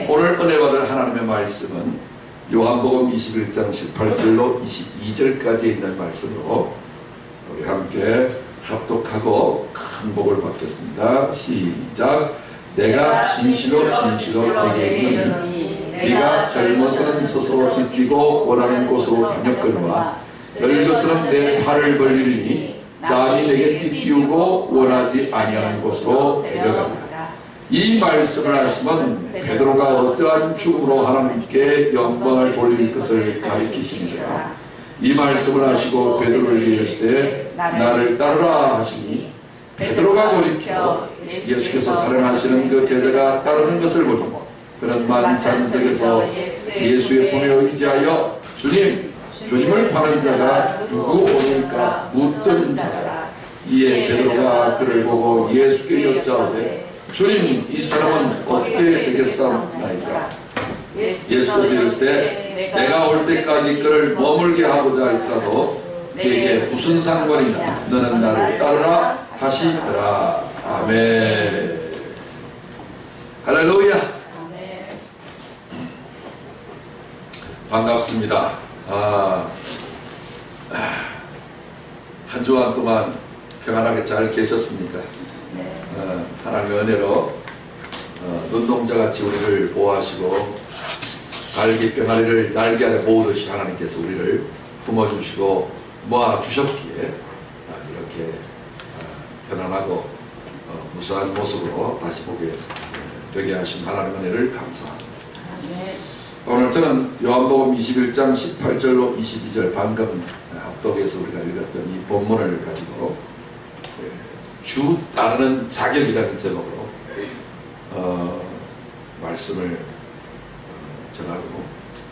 오늘 은혜 받을 하나님의 말씀은 요한복음 21장 18절로 22절까지 있는 말씀으로 우리 함께 합독하고 큰 복을 받겠습니다. 시작. 내가 진실로 내게 이르노니 네가 젊어서는 스스로 딛기고 원하는 곳으로 다녔거니와 늙어서는 내 팔을 벌리니 남이 내게 딛기우고 원하지 아니하는 곳으로 데려가리라. 이 말씀을 하시면 베드로가 어떠한 죽음으로 하나님께 영광을 돌릴 것을 가리키시니라. 이 말씀을 하시고 베드로에게 이르시되 나를 따르라 하시니 베드로가 돌이켜 예수께서 사랑하시는 그 제자가 따르는 것을 보니 그는 만찬석에서 예수의 품에 의지하여 주님을 파는 자가 누구 오니까 묻던 자라. 이에 베드로가 그를 보고 예수께 여짜오되 주님, 이 사람은 어떻게 되겠사옵나이까? 예수께서 이르시되 내가 올 때까지 그를 머물게 하고자 할지라도 네게 무슨 상관이냐? 너는 나를 따르라 하시더라. 아멘. 할렐루야. 반갑습니다. 한 주간 동안 평안하게 잘 계셨습니까? 하나님의 은혜로 눈동자같이 우리를 보호하시고 갈기병아리를 날개 아래 모으듯이 하나님께서 우리를 품어주시고 모아주셨기에 이렇게 편안하고 무사한 모습으로 다시 보게 되게 하신 하나님의 은혜를 감사합니다. 오늘 저는 요한복음 21장 18절로 22절 방금 합독에서 우리가 읽었던 이 본문을 가지고 주 따르는 자격이라는 제목으로 말씀을 전하고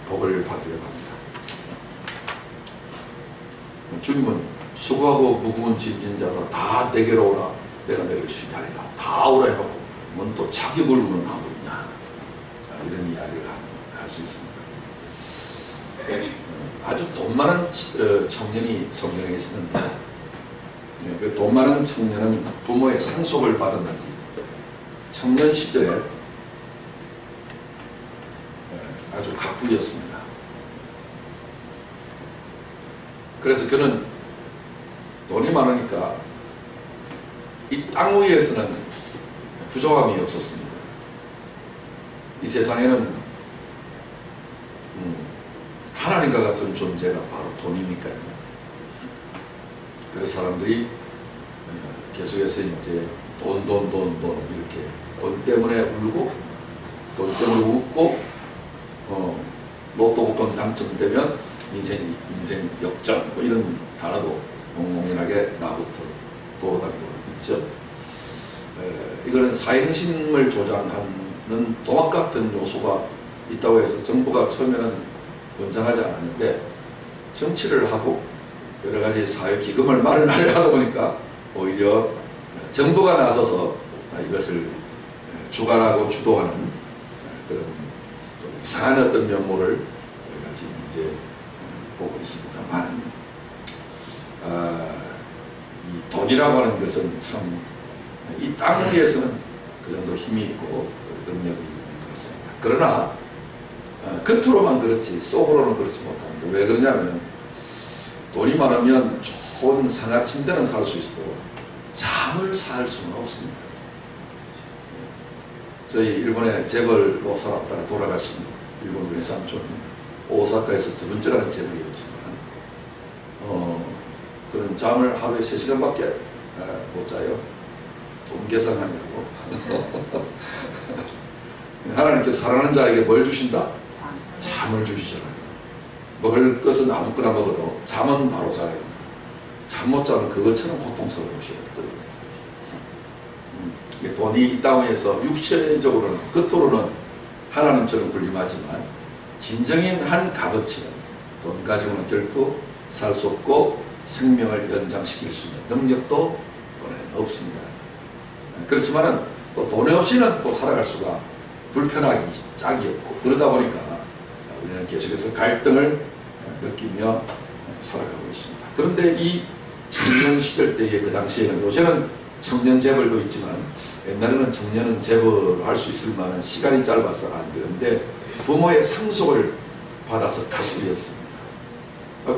복을 받으려고 합니다. 주님은 수고하고 무거운 짐진 자로 다 내게로 오라 내가 너를 쉬게 하리라. 다 오라 해놓고 뭔 또 자격을 운운하고 있냐, 이런 이야기를 할 수 있습니다. 아주 돈 많은 청년이 성경에 있었는데 그 돈 많은 청년은 부모의 상속을 받았는지 청년 시절에 아주 갑부였습니다. 그래서 그는 돈이 많으니까 이 땅 위에서는 부족함이 없었습니다. 이 세상에는 하나님과 같은 존재가 바로 돈이니까요. 그래서 사람들이 계속해서 이제 돈 이렇게 돈 때문에 울고 돈 때문에 웃고 로또 복권 당첨되면 인생 역전 뭐 이런 단어도 몽롱하게 나부터 돌아다니고 있죠. 이거는 사행심을 조장하는 도막 같은 요소가 있다고 해서 정부가 처음에는 권장하지 않았는데 정치를 하고 여러 가지 사회 기금을 마련하려 하다 보니까 오히려 정부가 나서서 이것을 주관하고 주도하는 그런 좀 이상한 어떤 면모를 우리가 지금 이제 보고 있습니다만, 이 돈이라고 하는 것은 참 이 땅 위에서는 그 정도 힘이 있고 능력이 있는 것 같습니다. 그러나 겉으로만 그렇지 속으로는 그렇지 못합니다. 왜 그러냐면 돈이 많으면 좋은 상하 침대는 살 수 있어도 잠을 살 수는 없습니다. 저희 일본에 재벌로 살았다가 돌아가신 일본 외삼촌 오사카에서 두 번째 가는 재벌이었지만 그런 잠을 하루에 3시간밖에 못 자요. 돈 계산하느라고. 하나님께서 사랑하는 자에게 뭘 주신다? 잠을 주시잖아요. 먹을 것은 아무거나 먹어도 잠은 바로 자야 됩니다. 잠 못 자면 그것처럼 고통스러우시거든요. 돈이 이 땅에서 육체적으로는 겉으로는 하나님처럼 군림하지만 진정인 한 값어치는 돈 가지고는 결코 살 수 없고 생명을 연장시킬 수 있는 능력도 돈에는 없습니다. 그렇지만은 또 돈이 없이는 또 살아갈 수가 불편하기 짝이 없고 그러다 보니까 우리는 계속해서 갈등을 느끼며 살아가고 있습니다. 그런데 이 청년 시절 때의 그 당시에는 요새는 청년 재벌도 있지만 옛날에는 청년은 재벌을 할 수 있을 만한 시간이 짧아서 안 되는데 부모의 상속을 받아서 가꾸렸습니다.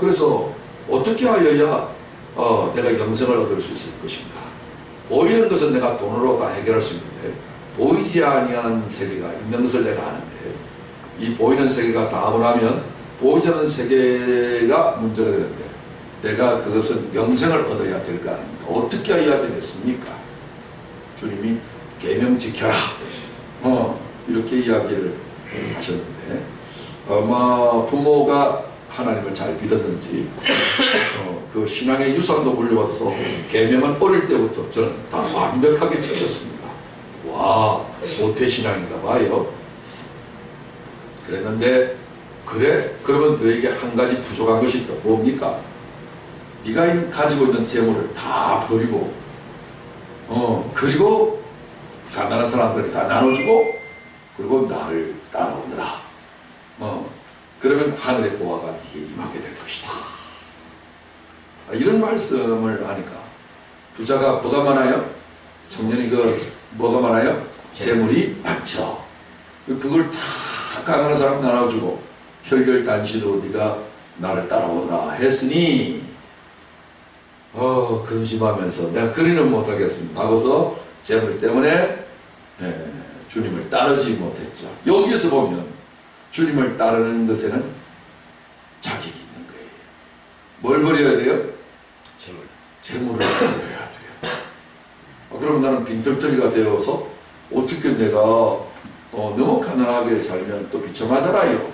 그래서 어떻게 하여야 내가 영생을 얻을 수 있을 것인가? 보이는 것은 내가 돈으로 다 해결할 수 있는데 보이지 아니하는 세계가 있는 것을 내가 아는데 이 보이는 세계가 다 하고 나면 보이지 않는 세계가 문제가 되는데 내가 그것은 영생을 얻어야 될 거 아닙니까? 어떻게 해야 되겠습니까? 주님이 계명 지켜라 이렇게 이야기를 하셨는데 아마 부모가 하나님을 잘 믿었는지 그 신앙의 유산도 물려받아서 계명은 어릴 때부터 저는 다 완벽하게 지켰습니다. 와, 모태신앙인가 봐요. 그랬는데 그래? 그러면 너에게 한 가지 부족한 것이 있다. 뭡니까? 네가 가지고 있는 재물을 다 버리고 그리고 가난한 사람들에게 다 나눠주고 그리고 나를 따라오느라 그러면 하늘의 보화가 네게 임하게 될 것이다. 이런 말씀을 하니까 부자가 뭐가 많아요? 청년이 뭐가 많아요? 재물이 많죠. 그걸 다 가난한 사람 나눠주고 혈결단시로 네가 나를 따라오라 했으니 근심하면서 내가 그리는 못하겠습니다 하고서 재물 때문에 주님을 따르지 못했죠. 여기에서 보면 주님을 따르는 것에는 자격이 있는 거예요. 뭘 버려야 돼요? 재물을 버려야 돼요. 그럼 나는 빈털터리가 되어서 어떻게 내가 너무 가난하게 살면 또 비참하잖아요.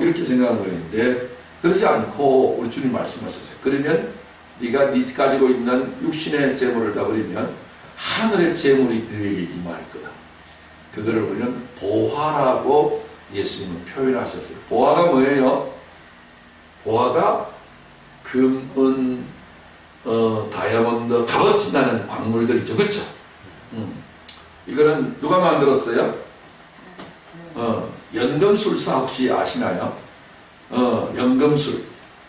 이렇게 생각하는 거였는데 그렇지 않고 우리 주님 말씀하셨어요. 그러면 네가 네 가지고 있는 육신의 재물을 다 버리면 하늘의 재물이 너에게 임할 거다. 그거를 우리는 보화라고 예수님은 표현하셨어요. 보화가 뭐예요? 보화가 금, 은, 다이아몬드, 값어치 나는 광물들이죠. 그렇죠? 이거는 누가 만들었어요? 연금술사 혹시 아시나요? 연금술.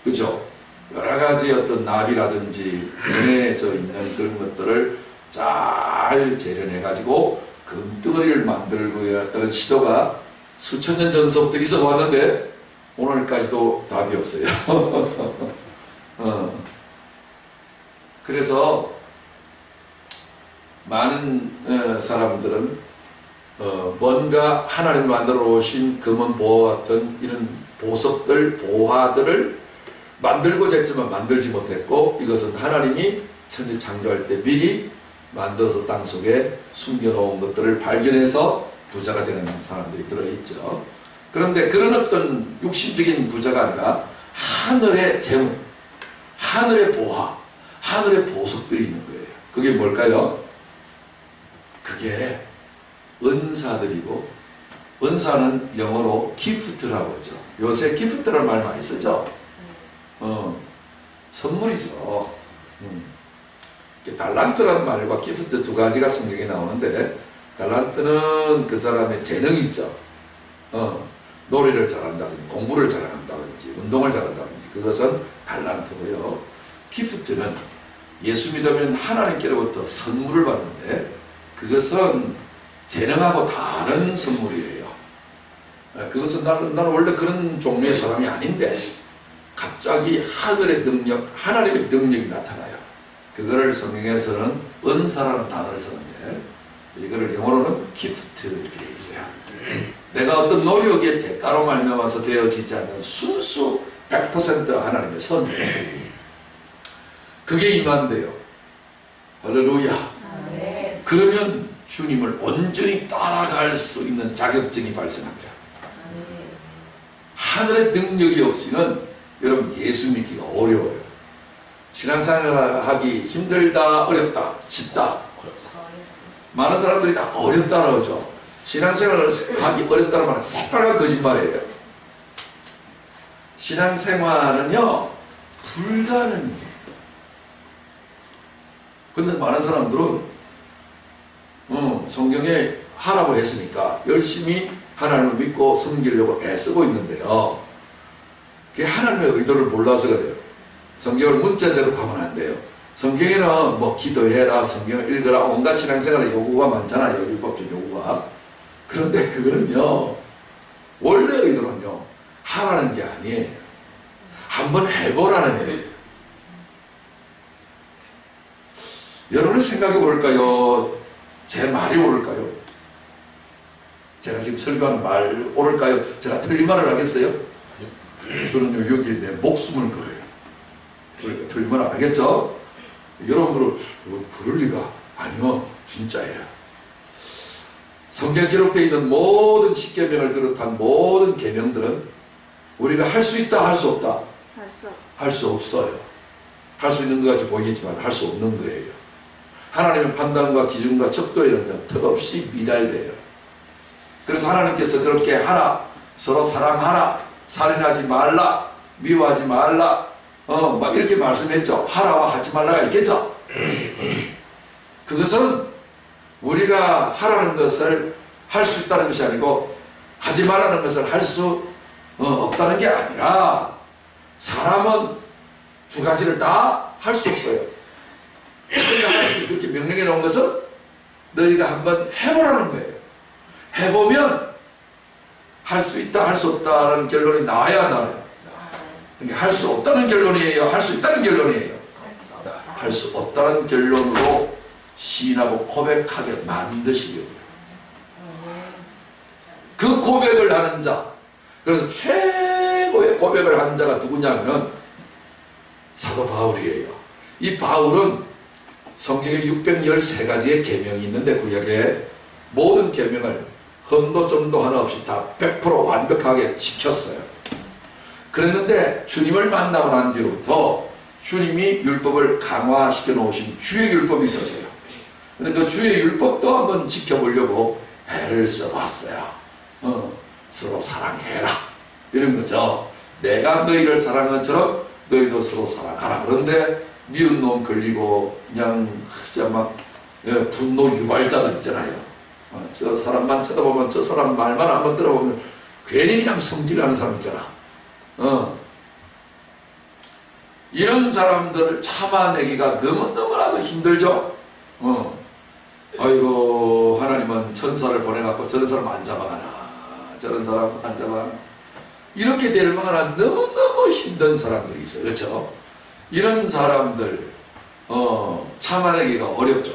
그죠? 여러 가지 어떤 나비라든지 명해져 있는 그런 것들을 잘 재련해가지고 금덩어리를 만들고 했다는 시도가 수천 년 전서부터 있어 왔는데 오늘까지도 답이 없어요. 그래서 많은 사람들은 뭔가 하나님 만들어 오신 금은 보화 같은 이런 보석들, 보화들을 만들고자 했지만 만들지 못했고 이것은 하나님이 천지 창조할 때 미리 만들어서 땅속에 숨겨놓은 것들을 발견해서 부자가 되는 사람들이 들어있죠. 그런데 그런 어떤 육신적인 부자가 아니라 하늘의 재물, 하늘의 보화, 하늘의 보석들이 있는 거예요. 그게 뭘까요? 그게 은사들이고 은사는 영어로 기프트라고 하죠. 요새 기프트라는 말 많이 쓰죠. 선물이죠. 달란트라는 말과 기프트 두 가지가 성경에 나오는데 달란트는 그 사람의 재능이 있죠. 노래를 잘한다든지 공부를 잘한다든지 운동을 잘한다든지 그것은 달란트고요. 기프트는 예수 믿으면 하나님께로부터 선물을 받는데 그것은 재능하고 다른 선물이에요. 그것은 나는 원래 그런 종류의 사람이 아닌데 갑자기 하늘의 능력, 하나님의 능력이 나타나요. 그거를 성경에서는 은사라는 단어를 쓰는데 이거를 영어로는 기프트 이렇게 되어 있어요. 내가 어떤 노력의 대가로 말미암아서 되어지지 않는 순수 100% 하나님의 선물. 그게 임한대요. 할렐루야. 그러면 주님을 온전히 따라갈 수 있는 자격증이 발생합니다. 하늘의 능력이 없이는 여러분 예수 믿기가 어려워요. 신앙생활 하기 힘들다, 어렵다, 쉽다. 많은 사람들이 다 어렵다라고 하죠. 신앙생활을 하기 어렵다는 말은 새빨간 거짓말이에요. 신앙생활은요 불가능해요. 근데 많은 사람들은 성경에 하라고 했으니까 열심히 하나님을 믿고 섬기려고 애쓰고 있는데요. 그게 하나님의 의도를 몰라서 그래요. 성경을 문자대로 가면 안 돼요. 성경에는 뭐 기도해라, 성경을 읽어라, 온갖 신앙생활의 요구가 많잖아요. 율법적 요구가. 그런데 그거는요, 원래 의도는요, 하라는 게 아니에요. 한번 해보라는 거예요. 여러분이 생각해 볼까요? 제 말이 옳을까요? 제가 지금 설교하는 말 옳을까요? 제가 틀린 말을 하겠어요? 저는 여기 내 목숨을 걸어요. 그러니까 틀린 말 안 하겠죠? 여러분들은 그럴 리가 아니요, 진짜예요. 성경 기록되어 있는 모든 십계명을 비롯한 모든 계명들은 우리가 할 수 있다, 할 수 없다? 할 수 없어요. 할 수 있는 것 같이 보이겠지만 할 수 없는 거예요. 하나님의 판단과 기준과 척도에는요, 턱없이 미달돼요. 그래서 하나님께서 그렇게 하라, 서로 사랑하라, 살인하지 말라, 미워하지 말라, 막 이렇게 말씀했죠. 하라와 하지 말라가 있겠죠. 그것은 우리가 하라는 것을 할 수 있다는 것이 아니고 하지 말라는 것을 할 수 없다는 게 아니라, 사람은 두 가지를 다 할 수 없어요. 그런데 하나님께서 그렇게 명령해 놓은 것은 너희가 한번 해보라는 거예요. 해보면 할 수 있다, 할 수 없다라는 결론이 나와야 나와요. 그러니까 할 수 없다는 결론이에요? 할 수 있다는 결론이에요? 할 수 없다는 결론으로 시인하고 고백하게 만드시려고요. 그 고백을 하는 자, 그래서 최고의 고백을 하는 자가 누구냐면은 사도 바울이에요. 이 바울은 성경에 613가지의 계명이 있는데, 구약에 모든 계명을 흠도 점도 하나 없이 다 100% 완벽하게 지켰어요. 그랬는데 주님을 만나고 난 뒤로부터 주님이 율법을 강화시켜 놓으신 주의 율법이 있었어요. 근데 그 주의 율법도 한번 지켜보려고 애를 써봤어요. 서로 사랑해라, 이런 거죠. 내가 너희를 사랑한 것처럼 너희도 서로 사랑하라. 그런데 미운 놈 걸리고 그냥 진짜 막 분노 유발자들 있잖아요. 저 사람만 쳐다보면, 저 사람 말만 한번 들어보면 괜히 그냥 성질나는 사람 있잖아. 이런 사람들을 참아내기가 너무너무나도 힘들죠. 아이고, 하나님은 천사를 보내갖고 저런 사람 안 잡아가나, 저런 사람 안 잡아가나, 이렇게 될 만한 너무너무 힘든 사람들이 있어요. 그렇죠? 이런 사람들 참아내기가 어렵죠.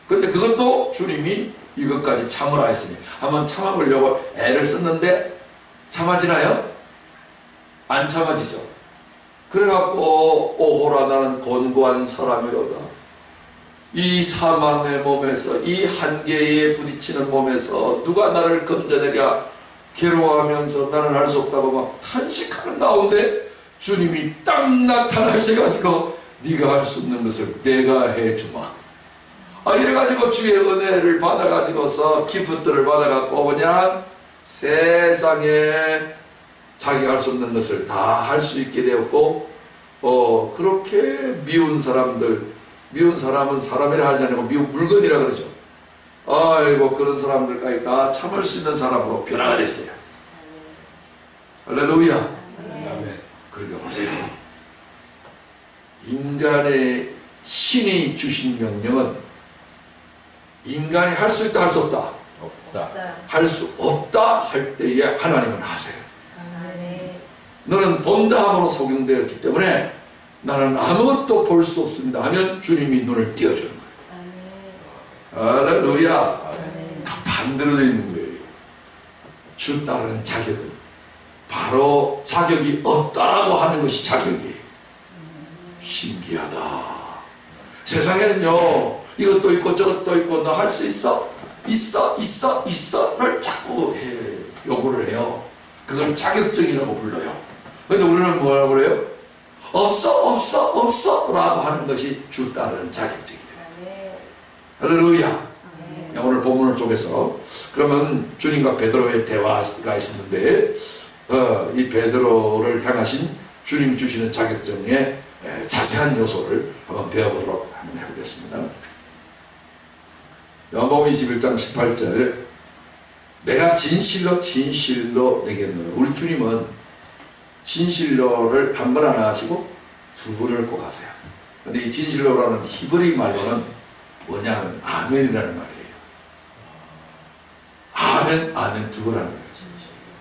근데 그것도 주님이 이것까지 참으라 했으니 한번 참아보려고 애를 썼는데 참아지나요? 안 참아지죠. 그래갖고 오호라, 나는 곤고한 사람이로다. 이 사망의 몸에서, 이 한계에 부딪히는 몸에서 누가 나를 건져내랴, 괴로워하면서 나는 할 수 없다고 막 탄식하는 가운데 주님이 딱 나타나셔가지고 네가 할 수 없는 것을 내가 해주마. 이래가지고 주의 은혜를 받아가지고서 기프트를 받아갖고 그냥 세상에 자기가 할 수 없는 것을 다 할 수 있게 되었고, 그렇게 미운 사람들, 미운 사람은 사람이라 하지 않고 미운 물건이라 그러죠. 아이고, 그런 사람들까지 다 참을 수 있는 사람으로 변화가 됐어요. 할렐루야. 아멘. 그러니까 보세요. 인간의 신이 주신 명령은 인간이 할 수 있다, 할 수 없다? 없다. 할 수 없다 할 때에 하나님은 하세요. 너는 본다함으로 속용되었기 때문에 나는 아무것도 볼 수 없습니다 하면 주님이 눈을 띄워주는 거예요. 할렐루야. 다 반대로 되어 있는 거예요. 주 따르는 자격은 바로 자격이 없다라고 하는 것이 자격이에요. 신기하다. 세상에는요, 이것도 있고 저것도 있고 너 할 수 있어? 있어를 자꾸 요구를 해요. 그걸 자격증이라고 불러요. 근데 우리는 뭐라고 그래요? 없어 라고 하는 것이 주 따르는 자격증이에요. 할렐루야. 오늘 본문을 쪽에서 그러면 주님과 베드로의 대화가 있었는데, 이 베드로를 향하신 주님 주시는 자격증의 자세한 요소를 한번 배워보도록 한번 해보겠습니다. 요한복음 21장 18절, 내가 진실로 내게 너를, 우리 주님은 진실로를 한 번 하나 하시고 두 번을 꼭 하세요. 근데 이 진실로라는 히브리 말로는 뭐냐면 아멘이라는 말이에요. 아멘, 아멘 두 번 하는 거예요.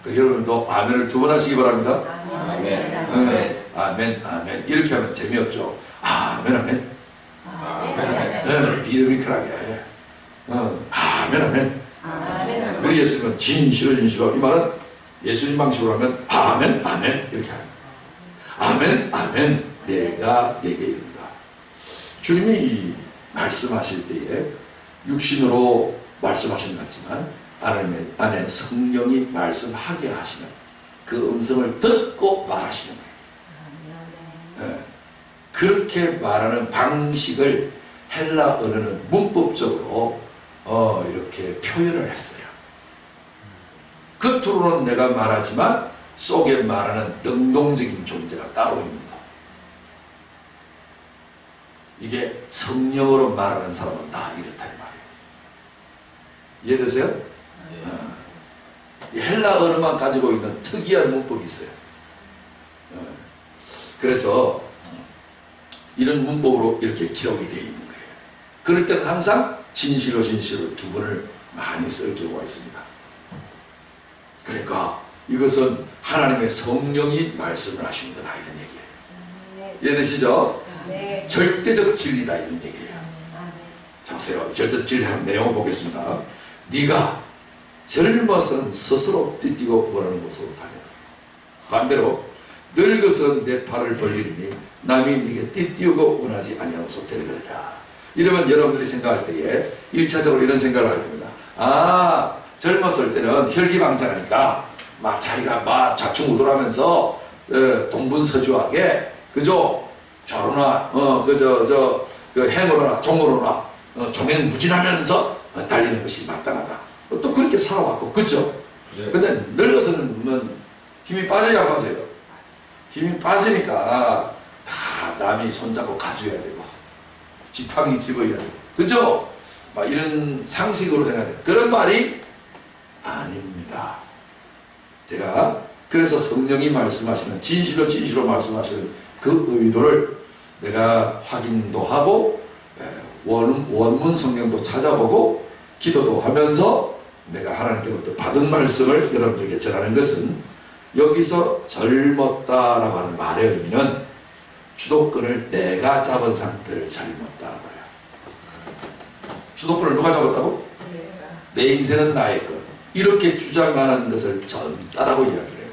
그러니까 여러분도 아멘을 두 번 하시기 바랍니다. 아멘. 아멘, 아멘, 아멘. 이렇게 하면 재미없죠. 아멘, 아멘. 아멘. 리드미컬하게. 아멘, 아멘. 아멘. 우리 예수님은 진실로 진실로, 이 말은 예수님 방식으로 하면 아멘, 아멘 이렇게 하는 거예요. 아멘, 아멘. 내가 내게 이른다. 주님이 이 말씀하실 때에 육신으로 말씀하신 것 같지만 하나님의 안에 성령이 말씀하게 하시는 그 음성을 듣고 말하시는 거예요. 네. 그렇게 말하는 방식을 헬라 언어는 문법적으로 이렇게 표현을 했어요. 겉으로는 내가 말하지만 속에 말하는 능동적인 존재가 따로 있는 거. 이게 성령으로 말하는 사람은 다 이렇다 이 말이에요. 이해되세요? 이 헬라 언어만 가지고 있는 특이한 문법이 있어요. 그래서 이런 문법으로 이렇게 기록이 되어 있는 거예요. 그럴 때는 항상 진실로 진실을 두 번을 많이 쓸 경우가 있습니다. 그러니까 이것은 하나님의 성령이 말씀을 하시는 거다 이런 얘기예요. 이해되시죠? 네. 절대적 진리다 이런 얘기예요. 자, 보세요. 절대적 진리라는 내용을 보겠습니다. 네가 젊어서는 스스로 띠뛰고 원하는 곳으로 다녀라. 반대로 늙어서는 내 팔을 벌리니 남이 네게 띠뛰고 원하지 아니하는 곳으로 데려가느냐. 이러면 여러분들이 생각할 때에 1차적으로 이런 생각을 할 겁니다. 아, 젊었을 때는 혈기방장하니까 막 자기가 막 좌충우돌하면서 동분서주하게 그죠? 좌로나 그 행으로나 종으로나 종횡무진하면서 달리는 것이 마땅하다. 또 그렇게 살아왔고 그죠? 네. 근데 늙어서는 힘이 빠져야 안 빠져요. 힘이 빠지니까 다 남이 손잡고 가져야 되고 지팡이 집어야 되고 그죠? 막 이런 상식으로 생각해요. 그런 말이 아닙니다. 제가 그래서 성령이 말씀하시는 진실로 진실로 말씀하시는 그 의도를 내가 확인도 하고 원문 성경도 찾아보고 기도도 하면서 내가 하나님께로부터 받은 말씀을 여러분들에게 전하는 것은 여기서 젊었다라고 하는 말의 의미는 주도권을 내가 잡은 상태를 젊었다라고 해요. 주도권을 누가 잡았다고? 내 인생은 나의 것. 이렇게 주장하는 것을 젊다라고 이야기를 해요.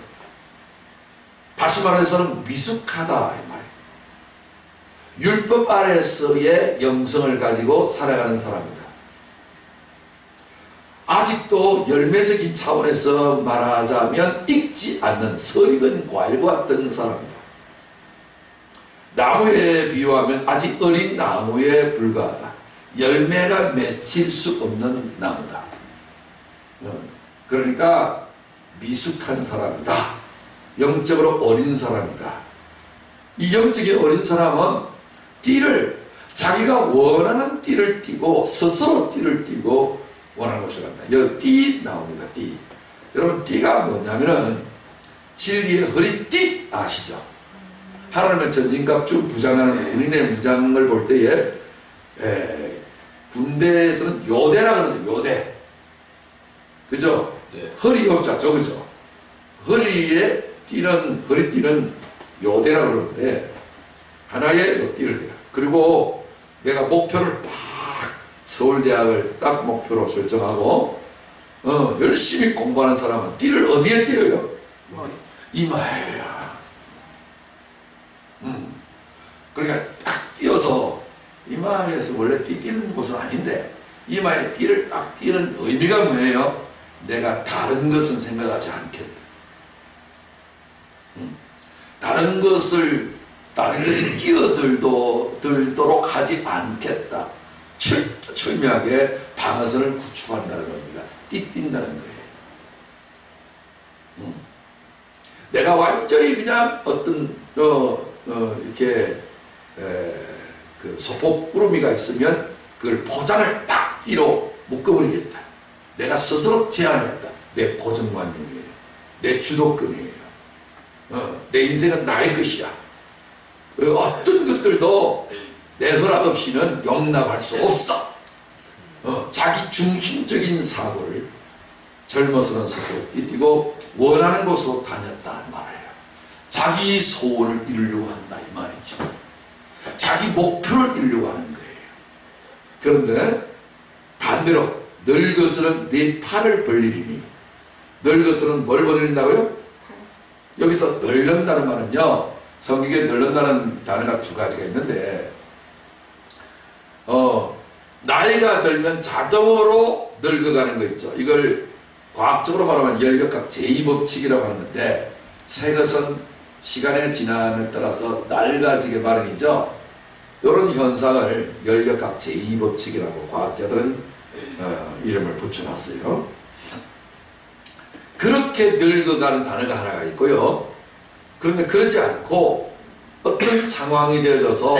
다시 말해서는 미숙하다 이 말이에요. 율법 아래서의 영성을 가지고 살아가는 사람이다. 아직도 열매적인 차원에서 말하자면 익지 않는 설익은 과일과 같은 사람이다. 나무에 비유하면 아직 어린 나무에 불과하다. 열매가 맺힐 수 없는 나무다. 그러니까 미숙한 사람이다. 영적으로 어린 사람이다. 이 영적인 어린 사람은 자기가 원하는 띠를 띠고 스스로 띠를 띠고 원하는 것을 한다. 여기 띠 나옵니다. 띠. 여러분 띠가 뭐냐면은 진리의 허리띠 아시죠? 하나님의 전진갑주 부장하는 군인의 무장을 볼 때에 군대에서는 요대라 그러죠. 요대. 그죠? 네. 허리 역자죠. 그죠? 허리에 띠는 허리띠는 요대라 그러는데 하나의 요 띠를 대요. 그리고 내가 목표를 딱 서울대학을 딱 목표로 설정하고 열심히 공부하는 사람은 띠를 어디에 띄어요? 이마에요. 그러니까 딱 띄어서 이마에서 원래 띠 띄는 곳은 아닌데 이마에 띠를 딱 띄는 의미가 뭐예요? 내가 다른 것은 생각하지 않겠다. 다른 것을 끼어들도록 하지 않겠다. 철저하게 방어선을 구축한다는 의미가 띠뛴다는 거예요. 내가 완전히 그냥 어떤 이렇게 그 소폭 꾸러미가 있으면 그걸 포장을 딱 띠로 묶어버리겠다. 내가 스스로 제안하겠다. 내 고정관념이에요. 내 주도권이에요. 내 인생은 나의 것이야. 어떤 것들도 내 허락 없이는 용납할 수 없어. 자기 중심적인 사고를 젊어서는 스스로 띠띠고 원하는 곳으로 다녔다는 말이에요. 자기 소원을 이루려고 한다 이 말이죠. 자기 목표를 이루려고 하는 거예요. 그런데 반대로 늙어서는 네 팔을 벌리리니, 늙어서는 뭘 벌린다고요? 여기서 늙는다는 말은요, 성경에 늙는다는 단어가 두 가지가 있는데, 나이가 들면 자동으로 늙어가는 거 있죠. 이걸 과학적으로 말하면 연력학 제2법칙이라고 하는 건데, 새 것은 시간의 지남에 따라서 낡아지게 마련이죠. 이런 현상을 연력학 제2법칙이라고 과학자들은 이름을 붙여놨어요. 그렇게 늙어가는 단어가 하나가 있고요. 그런데 그러지 않고 어떤 상황이 되어져서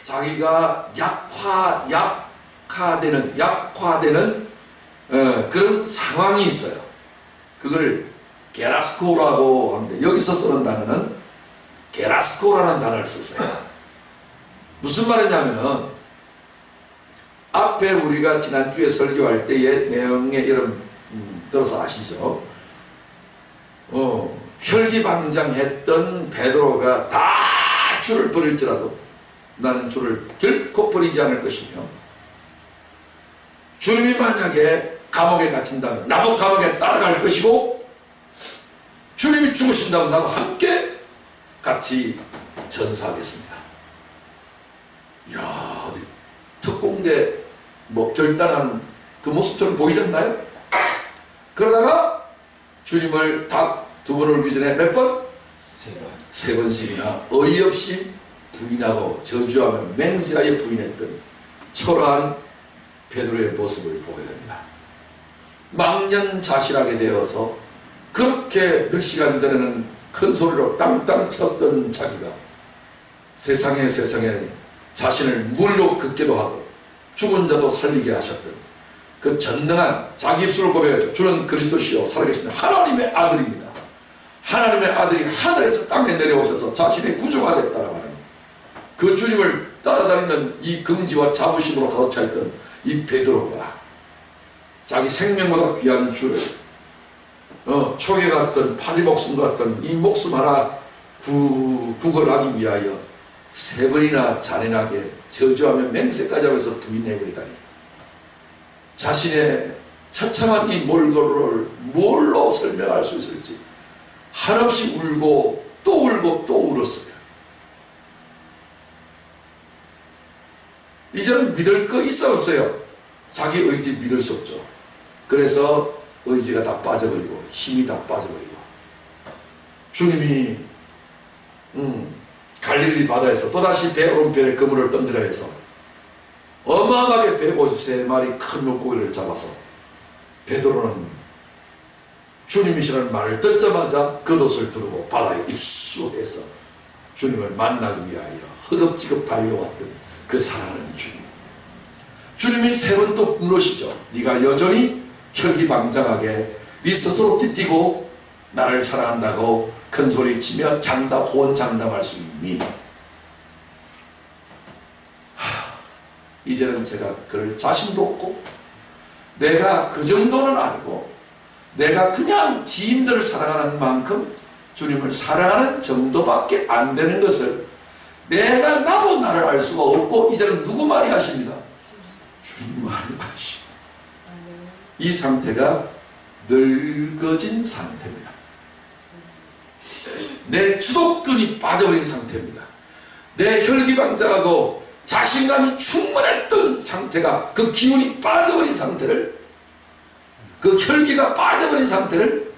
자기가 약화되는 그런 상황이 있어요. 그걸 게라스코라고 하는데, 여기서 쓰는 단어는 게라스코라는 단어를 썼어요. 무슨 말이냐면은, 앞에 우리가 지난주에 설교할 때의 내용에 이런 들어서 아시죠? 혈기방장했던 베드로가 다 줄을 버릴지라도 나는 줄을 결코 버리지 않을 것이며, 주님이 만약에 감옥에 갇힌다면 나도 감옥에 따라갈 것이고, 주님이 죽으신다면 나도 함께 같이 전사하겠습니다. 이야, 어디 특공대 결단하는 그 모습처럼 보이지 않나요? 그러다가 주님을 딱 두 번 올기 전에 몇 번? 세 번씩이나 어이없이 부인하고 저주하며 맹세하여 부인했던 초라한 베드로의 모습을 보게 됩니다. 망연자실하게 되어서 그렇게 몇 시간 전에는 큰 소리로 땅땅 쳤던 자기가 세상에 자신을 물로 긋기도 하고 죽은 자도 살리게 하셨던 그 전능한 자기 입술을 고백하죠. 주는 그리스도시요 살아계신 하나님의 아들입니다. 하나님의 아들이 하늘에서 땅에 내려오셔서 자신의 구주가 됐다라고 하는 그 주님을 따라다니는 이 긍지와 자부심으로 가득 차있던 이 베드로가 자기 생명보다 귀한 주를 초계 같던 파리 목숨 같던 이 목숨 하나 구걸하기 위하여 세 번이나 잔인하게 저주하며 맹세까지 하면서 부인해버리다니, 자신의 처참한 이 몰골을 뭘로 설명할 수 있을지 한없이 울고 또 울고 또 울었어요. 이제는 믿을 거 있어 없어요? 자기 의지 믿을 수 없죠. 그래서 의지가 다 빠져버리고 힘이 다 빠져버리고, 주님이 갈릴리 바다에서 또다시 배 오른편에 그물을 던지라 해서 어마어마하게 153마리 큰 물고기를 잡아서 베드로는 주님이시라는 말을 듣자마자 겉옷을 두르고 바다에 입수해서 주님을 만나기 위하여 허겁지겁 달려왔던 그 사랑하는 주님. 주님이 세 번 또 물으시죠. 네가 여전히 혈기방장하게 네 스스로 띠띠고 나를 사랑한다고 큰소리치며 호언장담할 수 있니? 이제는 제가 그럴 자신도 없고, 내가 그 정도는 아니고, 내가 그냥 지인들을 사랑하는 만큼 주님을 사랑하는 정도밖에 안 되는 것을 나도 나를 알 수가 없고, 이제는 누구 말이 하십니다? 주님 말이 하십니다. 이 상태가 늙어진 상태입니다. 내 주도권이 빠져버린 상태입니다. 내 혈기방장하고 자신감이 충만했던 상태가, 그 기운이 빠져버린 상태를, 그 혈기가 빠져버린 상태를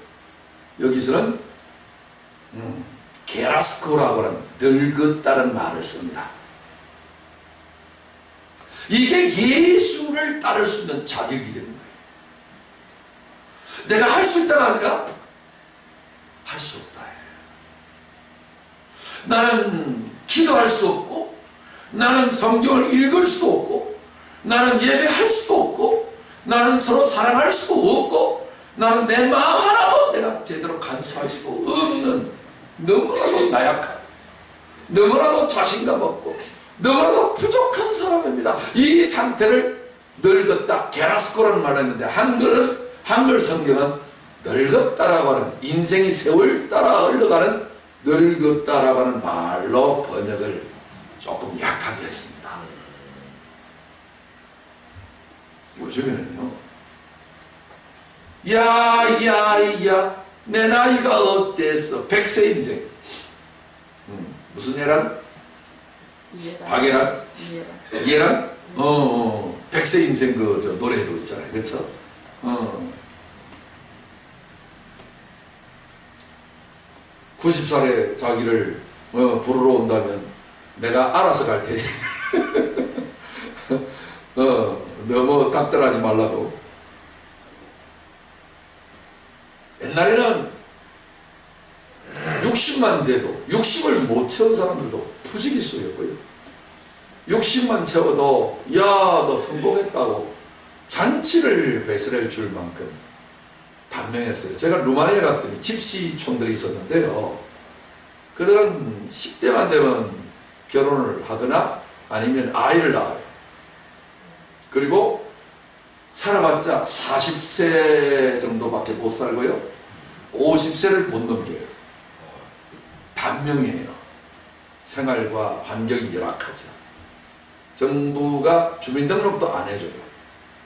여기서는 게라스코라고 하는 늙었다는 말을 씁니다. 이게 예수를 따를 수 있는 자격이 되는 거예요. 내가 할 수 있다가 아니라 할 수 없다. 나는 기도할 수 없고, 나는 성경을 읽을 수도 없고, 나는 예배할 수도 없고, 나는 서로 사랑할 수도 없고, 나는 내 마음 하나도 내가 제대로 간수할 수도 없는, 너무나도 나약한, 너무나도 자신감 없고, 너무나도 부족한 사람입니다. 이 상태를 늙었다, 게라스코라는 말을 했는데 한글 성경은 늙었다라고 하는, 인생이 세월 따라 흘러가는 늙었다라고 하는 말로 번역을 조금 약하게 했습니다. 요즘에는요, 야, 내 나이가 어땠어? 100세 인생. 무슨 예란? 박예란? 예란? 100세 인생 저 노래도 있잖아요. 그쵸? 90살에 자기를 부르러 온다면 내가 알아서 갈 테니 너무 답답하지 말라고. 옛날에는 60만 돼도 60을 못 채운 사람들도 부지기수였고요. 60만 채워도 야, 너 성공했다고 잔치를 베스레를 줄 만큼 단명했어요. 제가 루마니아 갔더니 집시촌들이 있었는데요. 그들은 10대만 되면 결혼을 하거나 아니면 아이를 낳아요. 그리고 살아봤자 40세 정도밖에 못 살고요. 50세를 못 넘겨요. 단명이에요. 생활과 환경이 열악하죠. 정부가 주민등록도 안 해줘요.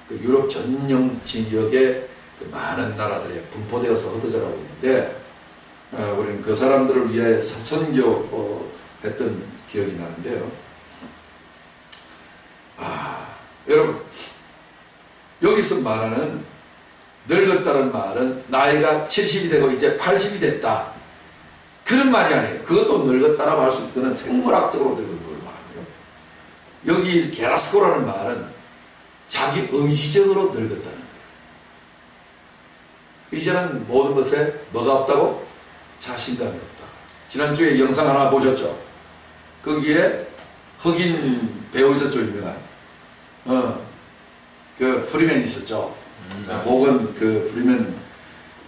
그 유럽 전용 지역에 그 많은 나라들에 분포되어서 흩어져 가고 있는데, 우리는 그 사람들을 위해 선교했던 기억이 나는데요. 여러분, 여기서 말하는 늙었다는 말은 나이가 70이 되고 이제 80이 됐다, 그런 말이 아니에요. 그것도 늙었다라고 할 수 있고, 그건 생물학적으로 늙은 걸 말하고요. 여기 게라스코라는 말은 자기 의지적으로 늙었다는 거예요. 이제는 모든 것에 뭐가 없다고? 자신감이 없다. 지난주에 영상 하나 보셨죠? 거기에 흑인 배우 있었죠, 유명한. 그 프리맨 있었죠. 목은 그 프리맨.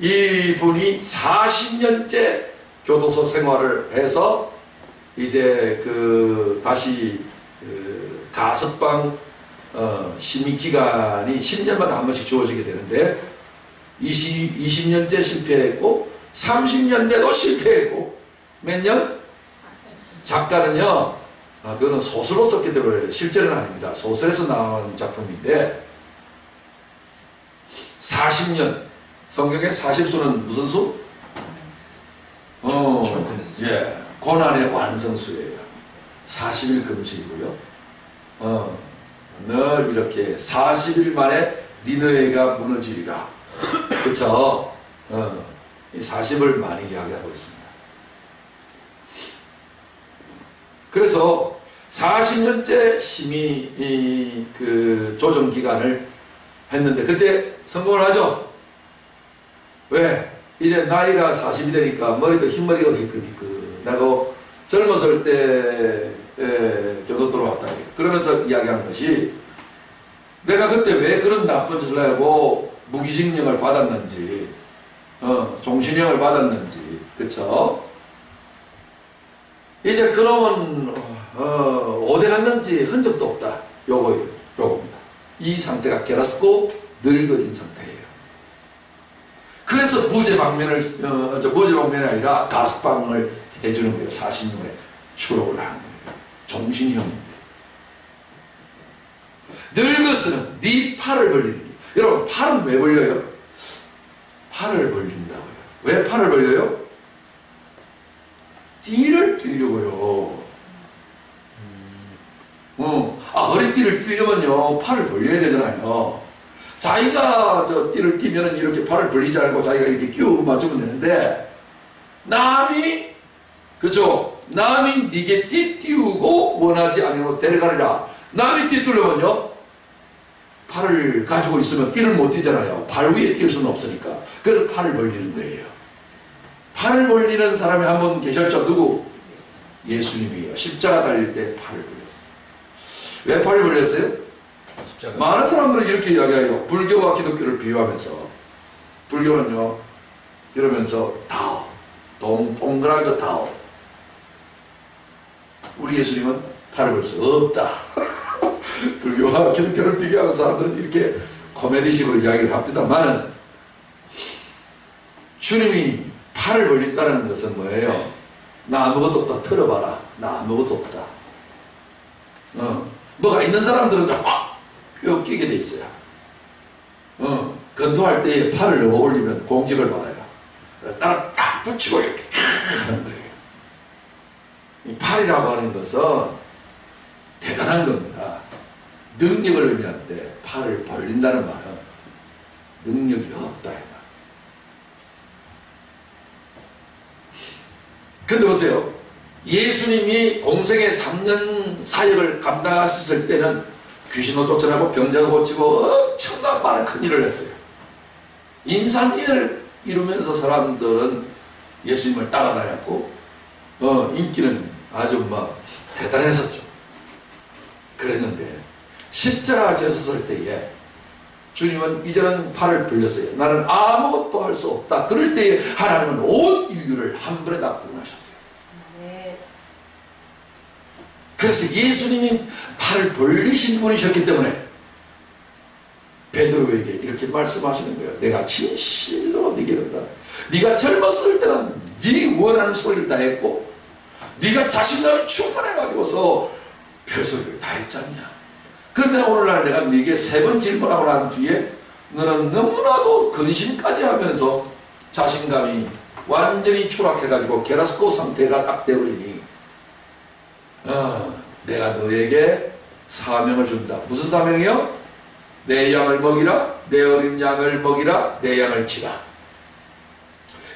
이분이 40년째 교도소 생활을 해서 이제 그 다시 그 가석방 심의 기간이 10년마다 한 번씩 주어지게 되는데 20년째 실패했고 30년대도 실패했고 몇 년? 작가는요, 그거는 소설로 썼기 때문에 실제는 아닙니다. 소설에서 나온 작품인데 40년, 성경의 40수는 무슨 수? 예, 고난의 완성수예요. 40일 금식이고요. 늘 이렇게 40일 만에 니느웨가 무너지리라. 그쵸? 이 40을 많이 이야기하고 있습니다. 그래서 40년째 심의 그 조정 기간을 했는데 그때 성공을 하죠? 왜? 이제 나이가 40이 되니까 머리도 흰머리가 희끗희끗하고 젊었을 때 교도 들어왔다. 그러면서 이야기하는 것이 내가 그때 왜 그런 나쁜 짓을 하고 무기징역을 받았는지, 종신형을 받았는지, 그쵸? 이제 그놈은 어디 갔는지 흔적도 없다. 요겁니다. 이 상태가 게라스코 늙어진 상태예요. 그래서 무죄방면이 아니라 가석방을 해주는 거예요. 40년에 추록을 하는 거예요. 종신형인데. 늙었으면 네 팔을 벌리는 거예요. 여러분, 팔은 왜 벌려요? 팔을 벌린다고요. 왜 팔을 벌려요? 띠를 띠려고요. 허리띠를 띠려면요, 팔을 벌려야 되잖아요. 자기가 저 띠를 띠면은 이렇게 팔을 벌리지 않고 자기가 이렇게 끼우 맞추면 되는데, 남이, 그죠? 남이 니게 띠 띄우고 원하지 않으면서 데려가리라. 남이 띠 뚫려면요, 팔을 가지고 있으면 띠를 못 띠잖아요. 발 위에 띄울 수는 없으니까. 그래서 팔을 벌리는 거예요. 팔을 벌리는 사람이 한 분 계셨죠? 누구? 예수님이에요. 십자가 달릴 때 팔을 벌렸어요. 왜 팔을 벌렸어요? 십자가. 많은 사람들은 이렇게 이야기해요. 불교와 기독교를 비유하면서. 불교는요, 이러면서 다오, 동그란 거 다오. 우리 예수님은 팔을 벌 수 없다. 불교와 기독교를 비교하는 사람들은 이렇게 코미디식으로 이야기를 합니다만은 주님이 팔을 벌린다는 것은 뭐예요? 나 아무것도 없다. 털어봐라. 나 아무것도 없다. 뭐가 있는 사람들은 꽉 끼게 돼 있어요. 건도할 때에 팔을 넘어 올리면 공격을 받아요. 나를 딱 붙이고 이렇게 하는 거예요. 이 팔이라고 하는 것은 대단한 겁니다. 능력을 의미하는데 팔을 벌린다는 말은 능력이 없다. 근데 보세요. 예수님이 공생의 3년 사역을 감당하셨을 때는 귀신도 쫓아나고 병자도 고치고 엄청난 많은 큰 일을 했어요. 인산인을 이루면서 사람들은 예수님을 따라다녔고 인기는 아주 대단했었죠. 그랬는데 십자가 지었을 때에 주님은 이제는 팔을 벌렸어요. 나는 아무것도 할 수 없다. 그럴 때에 하나님은 온 인류를 한 번에 다 구원하셨어요. 네. 그래서 예수님이 팔을 벌리신 분이셨기 때문에 베드로에게 이렇게 말씀하시는 거예요. 내가 진실로 네게 이른다. 네가 젊었을 때는 네 원하는 소리를 다 했고 네가 자신감이 충만해가지고서 별소리를 다 했잖냐. 그런데 오늘날 내가 네게 3번 질문하고 난 뒤에 너는 너무나도 근심까지 하면서 자신감이 완전히 추락해가지고 게라스코 상태가 딱 되어버리니 내가 너에게 사명을 준다. 무슨 사명이요? 내 양을 먹이라, 내 어린 양을 먹이라, 내 양을 치라.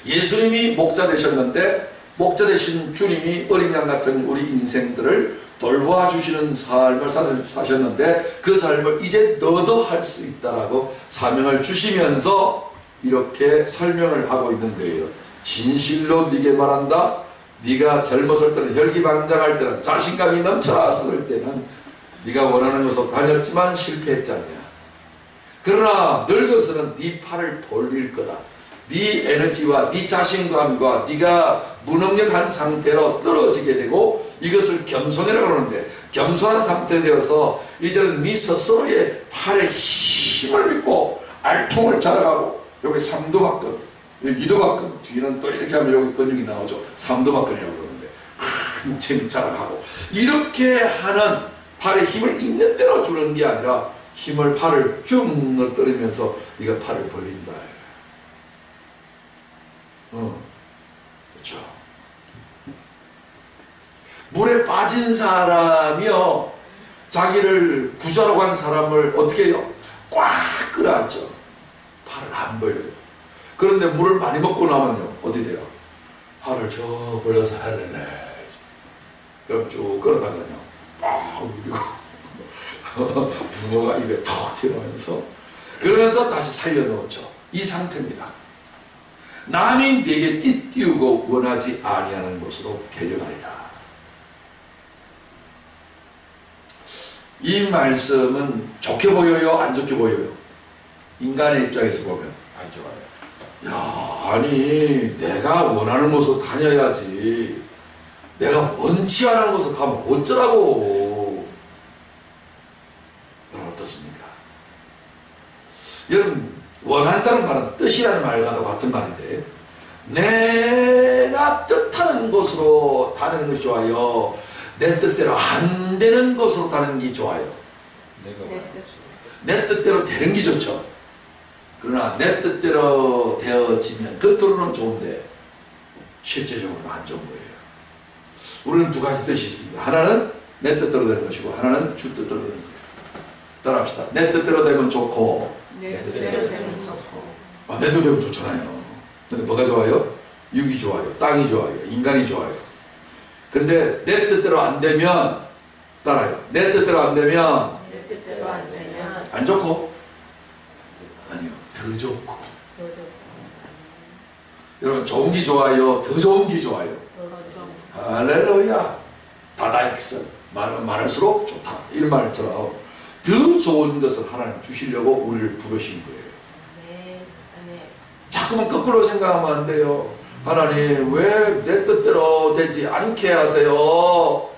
예수님이 목자 되셨는데 목자 되신 주님이 어린 양 같은 우리 인생들을 돌봐주시는 삶을 사셨는데 그 삶을 이제 너도 할 수 있다라고 사명을 주시면서 이렇게 설명을 하고 있는 거예요. 진실로 네게 말한다. 네가 젊었을 때는 혈기방장할 때는 자신감이 넘쳐났을 때는 네가 원하는 것으로 다녔지만 실패했잖냐. 그러나 늙어서는 네 팔을 벌릴 거다. 네 에너지와 네 자신감과 네가 무능력한 상태로 떨어지게 되고 이것을 겸손이라고 하는데 겸손한 상태 되어서 이제는 네 스스로의 팔에 힘을 믿고 알통을 자라가고 여기 삼두박근, 여기 이두박근 뒤는 또 이렇게 하면 여기 근육이 나오죠. 삼두박근이라고 그러는데 육체는 자라가고 이렇게 하는 팔에 힘을 있는 대로 주는 게 아니라 힘을 팔을 쭉 늘어뜨리면서 네가 팔을 벌린다. 그렇죠. 물에 빠진 사람이요 자기를 구조하러 간 사람을 어떻게 해요? 꽉 끌어안죠. 팔을 안 벌려요. 그런데 물을 많이 먹고 나면요 어디 돼요? 팔을 쭉 벌려서 해내네. 그럼 쭉 끌어다가요 빡 누르고 붕어가 입에 턱 튀어나오면서 그러면서 다시 살려놓죠. 이 상태입니다. 남이 네게 띠띠우고 원하지 아니하는 것으로 데려가리라. 이 말씀은 좋게 보여요? 안 좋게 보여요? 인간의 입장에서 보면 안 좋아요. 야, 아니 내가 원하는 곳으로 다녀야지 내가 원치 않은 곳으로 가면 어쩌라고. 여러분 어떻습니까? 여러분 원한다는 말은 뜻이라는 말과도 같은 말인데 내가 뜻하는 곳으로 다니는 것이 좋아요? 내 뜻대로 안 되는 곳으로 다니는 게 좋아요? 내 뜻대로 되는 게 좋죠. 그러나 내 뜻대로 되어지면 겉으로는 좋은데 실제적으로는 안 좋은 거예요. 우리는 두 가지 뜻이 있습니다. 하나는 내 뜻대로 되는 것이고 하나는 주 뜻대로 되는 거예요. 따라합시다. 내 뜻대로 되면 좋고 내 뜻대로 되면 좋고 내 뜻대로 되면 좋잖아요. 근데 뭐가 좋아요? 육이 좋아요. 땅이 좋아요. 인간이 좋아요. 근데 내 뜻대로 안 되면 따라요. 내 뜻대로 안 되면 내 뜻대로 안 되면 안 좋고 아니요. 더 좋고 더 좋고 여러분 좋은 게 좋아요? 더 좋은 게 좋아요? 더 좋고 할렐루야. 다다익선 많으면 많을수록 좋다. 이 말처럼 더 좋은 것을 하나님 주시려고 우리를 부르신 거예요. 네. 자꾸만 거꾸로 생각하면 안 돼요. 하나님 왜 내 뜻대로 되지 않게 하세요?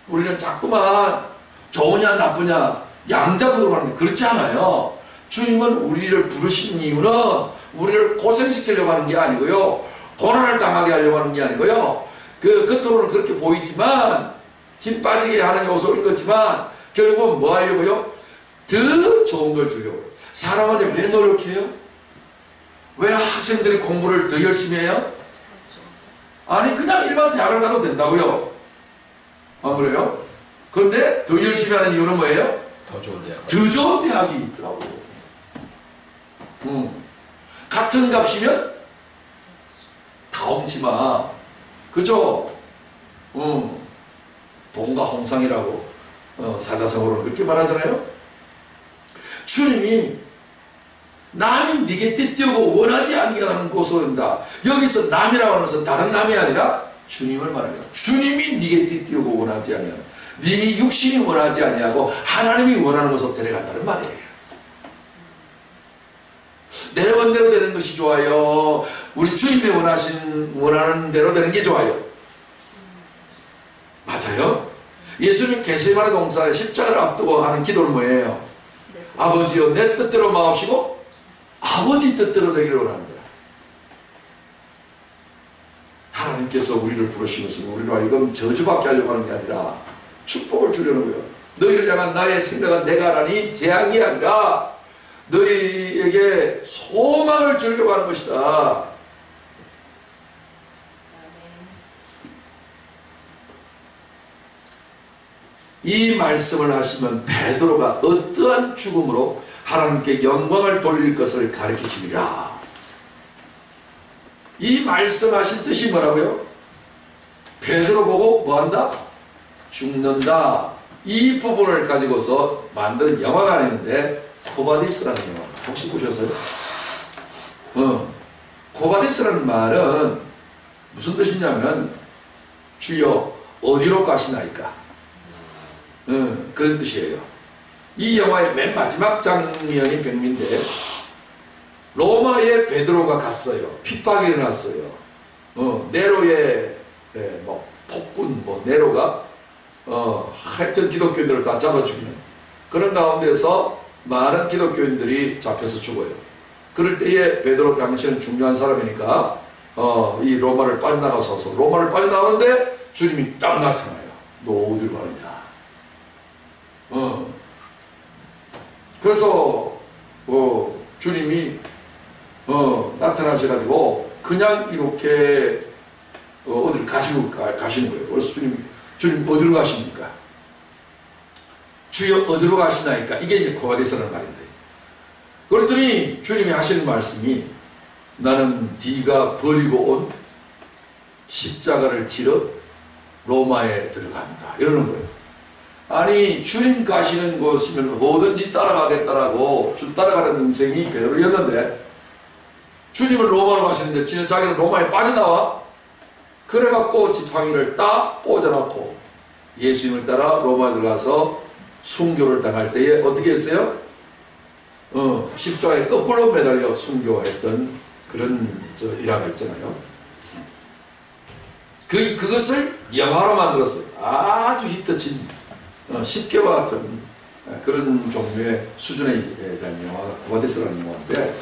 우리는 자꾸만 좋으냐 나쁘냐 양자구도로 하는데 그렇지 않아요. 주님은 우리를 부르신 이유는 우리를 고생시키려고 하는 게 아니고요. 고난을 당하게 하려고 하는 게 아니고요. 겉으로는 그렇게 보이지만 힘 빠지게 하는 요소인 거지만 결국은 뭐 하려고요? 더 좋은 걸 주려고요. 사람은 왜 노력해요? 왜 학생들이 공부를 더 열심히 해요? 아니 그냥 일반 대학을 가도 된다고요. 안 그래요? 그런데 더 열심히 하는 이유는 뭐예요? 더 좋은 대학. 더 좋은 대학이 있더라고. 같은 값이면 다 엉치마. 그죠? 동가 홍상이라고 사자성어로 그렇게 말하잖아요. 주님이 남이 네게 띠띠우고 원하지 않게 하는 곳으로다. 여기서 남이라고 하는 것은 다른 남이 아니라 주님을 말합니다. 주님이 네게 띠띠우고 원하지 아니하는, 네 육신이 원하지 아니하고 하나님이 원하는 곳으로 데려간다는 말이에요. 내 원대로 되는 것이 좋아요? 우리 주님이 원하는 대로 되는 게 좋아요? 맞아요? 예수님 겟세마네 동산에 십자가를 앞두고 하는 기도는 뭐예요? 아버지여 내 뜻대로 마옵시고 아버지 뜻대로 되기를 원합니다. 하나님께서 우리를 부르신 것은 우리로 하여금 저주받게 하려고 하는 게 아니라 축복을 주려는 거예요. 너희를 향한 나의 생각은 내가 하라니 재앙이 아니라 너희에게 소망을 주려고 하는 것이다. 이 말씀을 하시면 베드로가 어떠한 죽음으로 하나님께 영광을 돌릴 것을 가르치시리라. 이 말씀하신 뜻이 뭐라고요? 베드로 보고 뭐한다? 죽는다. 이 부분을 가지고서 만든 영화가 있는데 코바디스라는 영화 혹시 보셨어요? 코바디스라는 말은 무슨 뜻이냐면 주여 어디로 가시나이까? 그런 뜻이에요. 이 영화의 맨 마지막 장면이 백미인데 로마에 베드로가 갔어요. 핍박이 일어났어요. 네로의 폭군 네로가 하여튼 기독교인들을 다 잡아 죽이는 그런 가운데서 많은 기독교인들이 잡혀서 죽어요. 그럴 때에 베드로 당시는 중요한 사람이니까 이 로마를 빠져나가서 로마를 빠져나오는데 주님이 딱 나타나요. 너 어딜 가느냐? 그래서 주님이 나타나셔가지고 그냥 이렇게 어디를 가시는 거예요. 그래서 주님 어디로 가십니까? 주여 어디로 가시나이까? 이게 이제 코바디스라는 말인데, 그랬더니 주님이 하시는 말씀이 나는 네가 버리고 온 십자가를 지러 로마에 들어간다 이러는 거예요. 아니 주님 가시는 곳이면 뭐든지 따라가겠다라고 주 따라가는 인생이 베드로였는데 주님을 로마로 가시는데 지는 자기는 로마에 빠져나와. 그래갖고 지팡이를 딱 꽂아놓고 예수님을 따라 로마에 들어가서 순교를 당할 때에 어떻게 했어요? 십자가에 거꾸로 매달려 순교했던 그런 일화가 있잖아요. 그것을 영화로 만들었어요. 아주 히트친 10개와 같은 그런 종류의 수준에 대한 영화가 코바디스라는 영화인데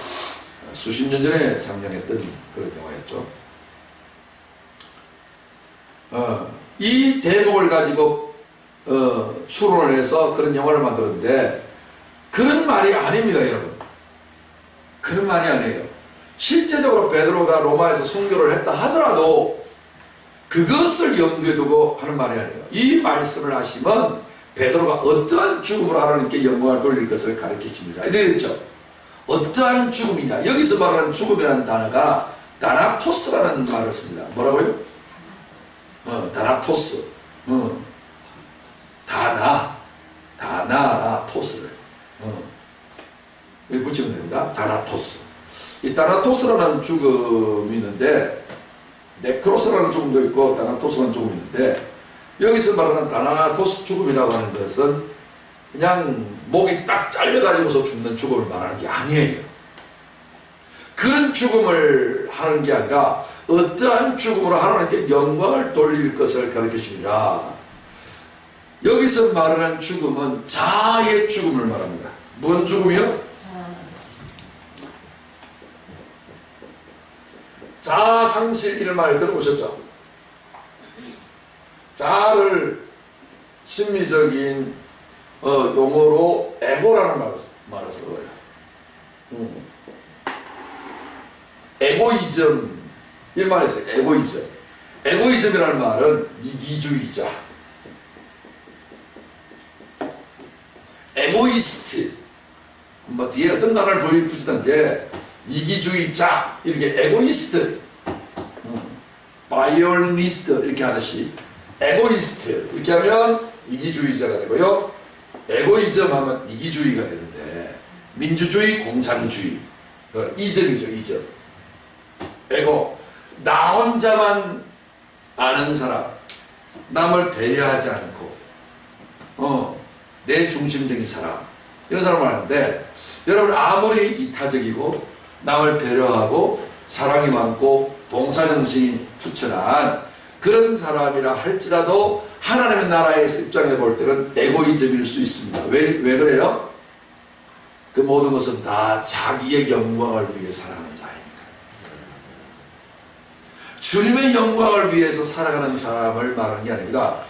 수십 년 전에 상영했던 그런 영화였죠. 이 대목을 가지고 추론을 해서 그런 영화를 만들었는데 그런 말이 아닙니다, 여러분. 그런 말이 아니에요. 실제적으로 베드로가 로마에서 순교를 했다 하더라도 그것을 염두에 두고 하는 말이 아니에요. 이 말씀을 하시면 베드로가 어떠한 죽음으로 하나님께 영광을 돌릴 것을 가르치십니다. 이렇게 됐죠. 어떠한 죽음이냐. 여기서 말하는 죽음이라는 단어가 다나토스라는 말을 씁니다. 뭐라고요? 다나토스. 다나토스를 이렇게 붙이면 됩니다. 다나토스. 이 다나토스라는 죽음이 있는데 네크로스라는 죽음도 있고 다나토스라는 죽음이 있는데 여기서 말하는 다나토스 죽음이라고 하는 것은 그냥 목이 딱 잘려가지고서 죽는 죽음을 말하는 게 아니에요. 그런 죽음을 하는 게 아니라 어떠한 죽음으로 하나님께 영광을 돌릴 것을 가르치십니다. 여기서 말하는 죽음은 자아의 죽음을 말합니다. 뭔 죽음이요? 자, 자아 상실 이런 말 들어보셨죠? 자아를 심리적인 용어로 에고라는 말을 써요. 에고이즘 이 말이 있어요. 에고이즘. 에고이즘이라는 말은 이기주의자, 에고이스트, 뭐 뒤에 어떤 단어를 보여주시던데 이기주의자, 이렇게 에고이스트, 바이올리니스트 이렇게 하듯이 에고이스트 이렇게 하면 이기주의자가 되고요. 에고이즘 하면 이기주의가 되는데 민주주의, 공산주의, 이점이죠. 이점. 에고, 나 혼자만 아는 사람, 남을 배려하지 않고 내 중심적인 사람, 이런 사람을 하는데, 여러분 아무리 이타적이고 남을 배려하고 사랑이 많고 봉사정신이 투철한 그런 사람이라 할지라도 하나님의 나라에서 입장해 볼 때는 에고이즘일 수 있습니다. 왜 그래요? 그 모든 것은 다 자기의 영광을 위해 살아가는 자입니다. 주님의 영광을 위해서 살아가는 사람을 말하는 게 아닙니다.